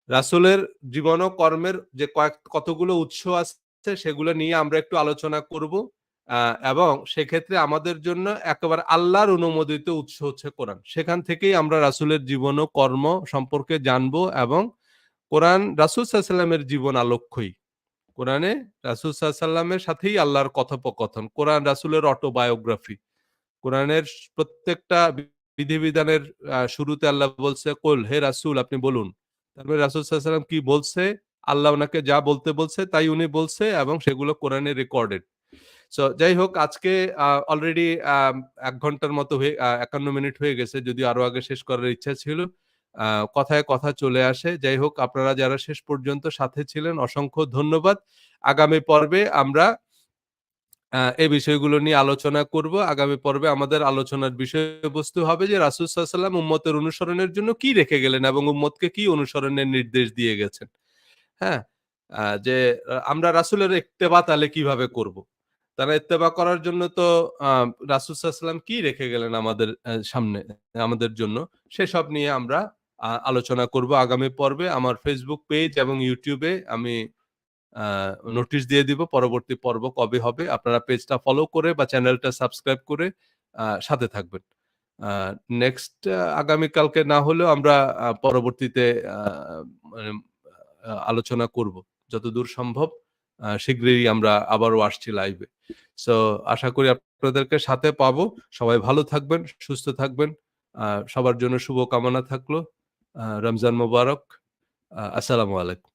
Speaker 1: রাসূলের জীবন ও কর্মের যে কতগুলো উৎস আছে সেগুলো নিয়ে আমরা একটু আলোচনা করব। আ এবং সেক্ষেত্রে আমাদের জন্য একেবারে আল্লাহর অনুমোদিত উৎস হচ্ছে কোরআন। সেখান থেকেই আমরা রাসূলের জীবন ও কর্ম সম্পর্কে জানবো এবং কোরআন রাসূল সাল্লাল্লাহু আলাইহি ওয়াসাল্লামের জীবন আলোক্যই। কোরআনে রাসূল সাল্লাল্লাহু আলাইহি ওয়াসাল্লামের সাথেই আল্লাহর কথোপকথন। কোরআন রাসূলের অটোবায়োগ্রাফি। কোরআনের প্রত্যেকটা বিধিবিধানের শুরুতে আল্লাহ বলছে, "কুল হে রাসূল আপনি বলুন।" তারপরে রাসূল সাল্লাল্লাহু আলাইহি ওয়াসাল্লাম কি বলছে, আল্লাহ উনাকে যা বলতে বলছে তাই উনি বলছে এবং সেগুলো কোরআনে রেকর্ডেড। সো যাই হোক আজকে অলরেডি ১ ঘন্টার মতো হয়ে ৫১ মিনিট হয়ে গেছে। যদিও আরো আগে শেষ করার ইচ্ছা ছিল। কথায় কথা চলে আসে। যাই হোক আপনারা যারা শেষ পর্যন্ত সাথে ছিলেন অসংখ্য ধন্যবাদ। আগামী পর্বে আমরা এই বিষয়গুলো নিয়ে আলোচনা করব। আগামী পর্বে আমাদের আলোচনার বিষয়বস্তু হবে যে রাসূল সাল্লাল্লাহু আলাইহি ওয়াসাল্লাম উম্মতের অনুসরণের জন্য কি রেখে গেলেন এবং উম্মতকে কি অনুসরণের নির্দেশ দিয়ে গেছেন। হ্যাঁ? যে আমরা রাসূলের ইত্তেবা তাহলে কিভাবে করব? তারা ইত্তেবা করার জন্য তো আ রাসূল সাল্লাল্লাহু আলাইহি ওয়াসাল্লাম কি রেখে গেলেন আমাদের সামনে আমাদের জন্য সেসব নিয়ে আমরা আলোচনা করব আগামী পর্বে। আমার Facebook পেজ এবং YouTube এ আমি আ নোটিশ দিয়ে দিব পরবর্তী পর্ব কবে হবে। আপনারা পেজটা ফলো করে বা চ্যানেলটা সাবস্ক্রাইব করে সাথে থাকবেন। আ নেক্সট আগামীকালকে না হলেও আমরা পরবর্তীতে আ মানে আলোচনা করব। যতদূর সম্ভব শিগগিরই আমরা আবারও আসছি লাইভে। সো আশা করি আপনাদেরকে সাথে পাবো। সবাই ভালো থাকবেন, সুস্থ থাকবেন। সবার জন্য শুভকামনা থাকলো। রমজান মোবারক। আসসালামু আলাইকুম।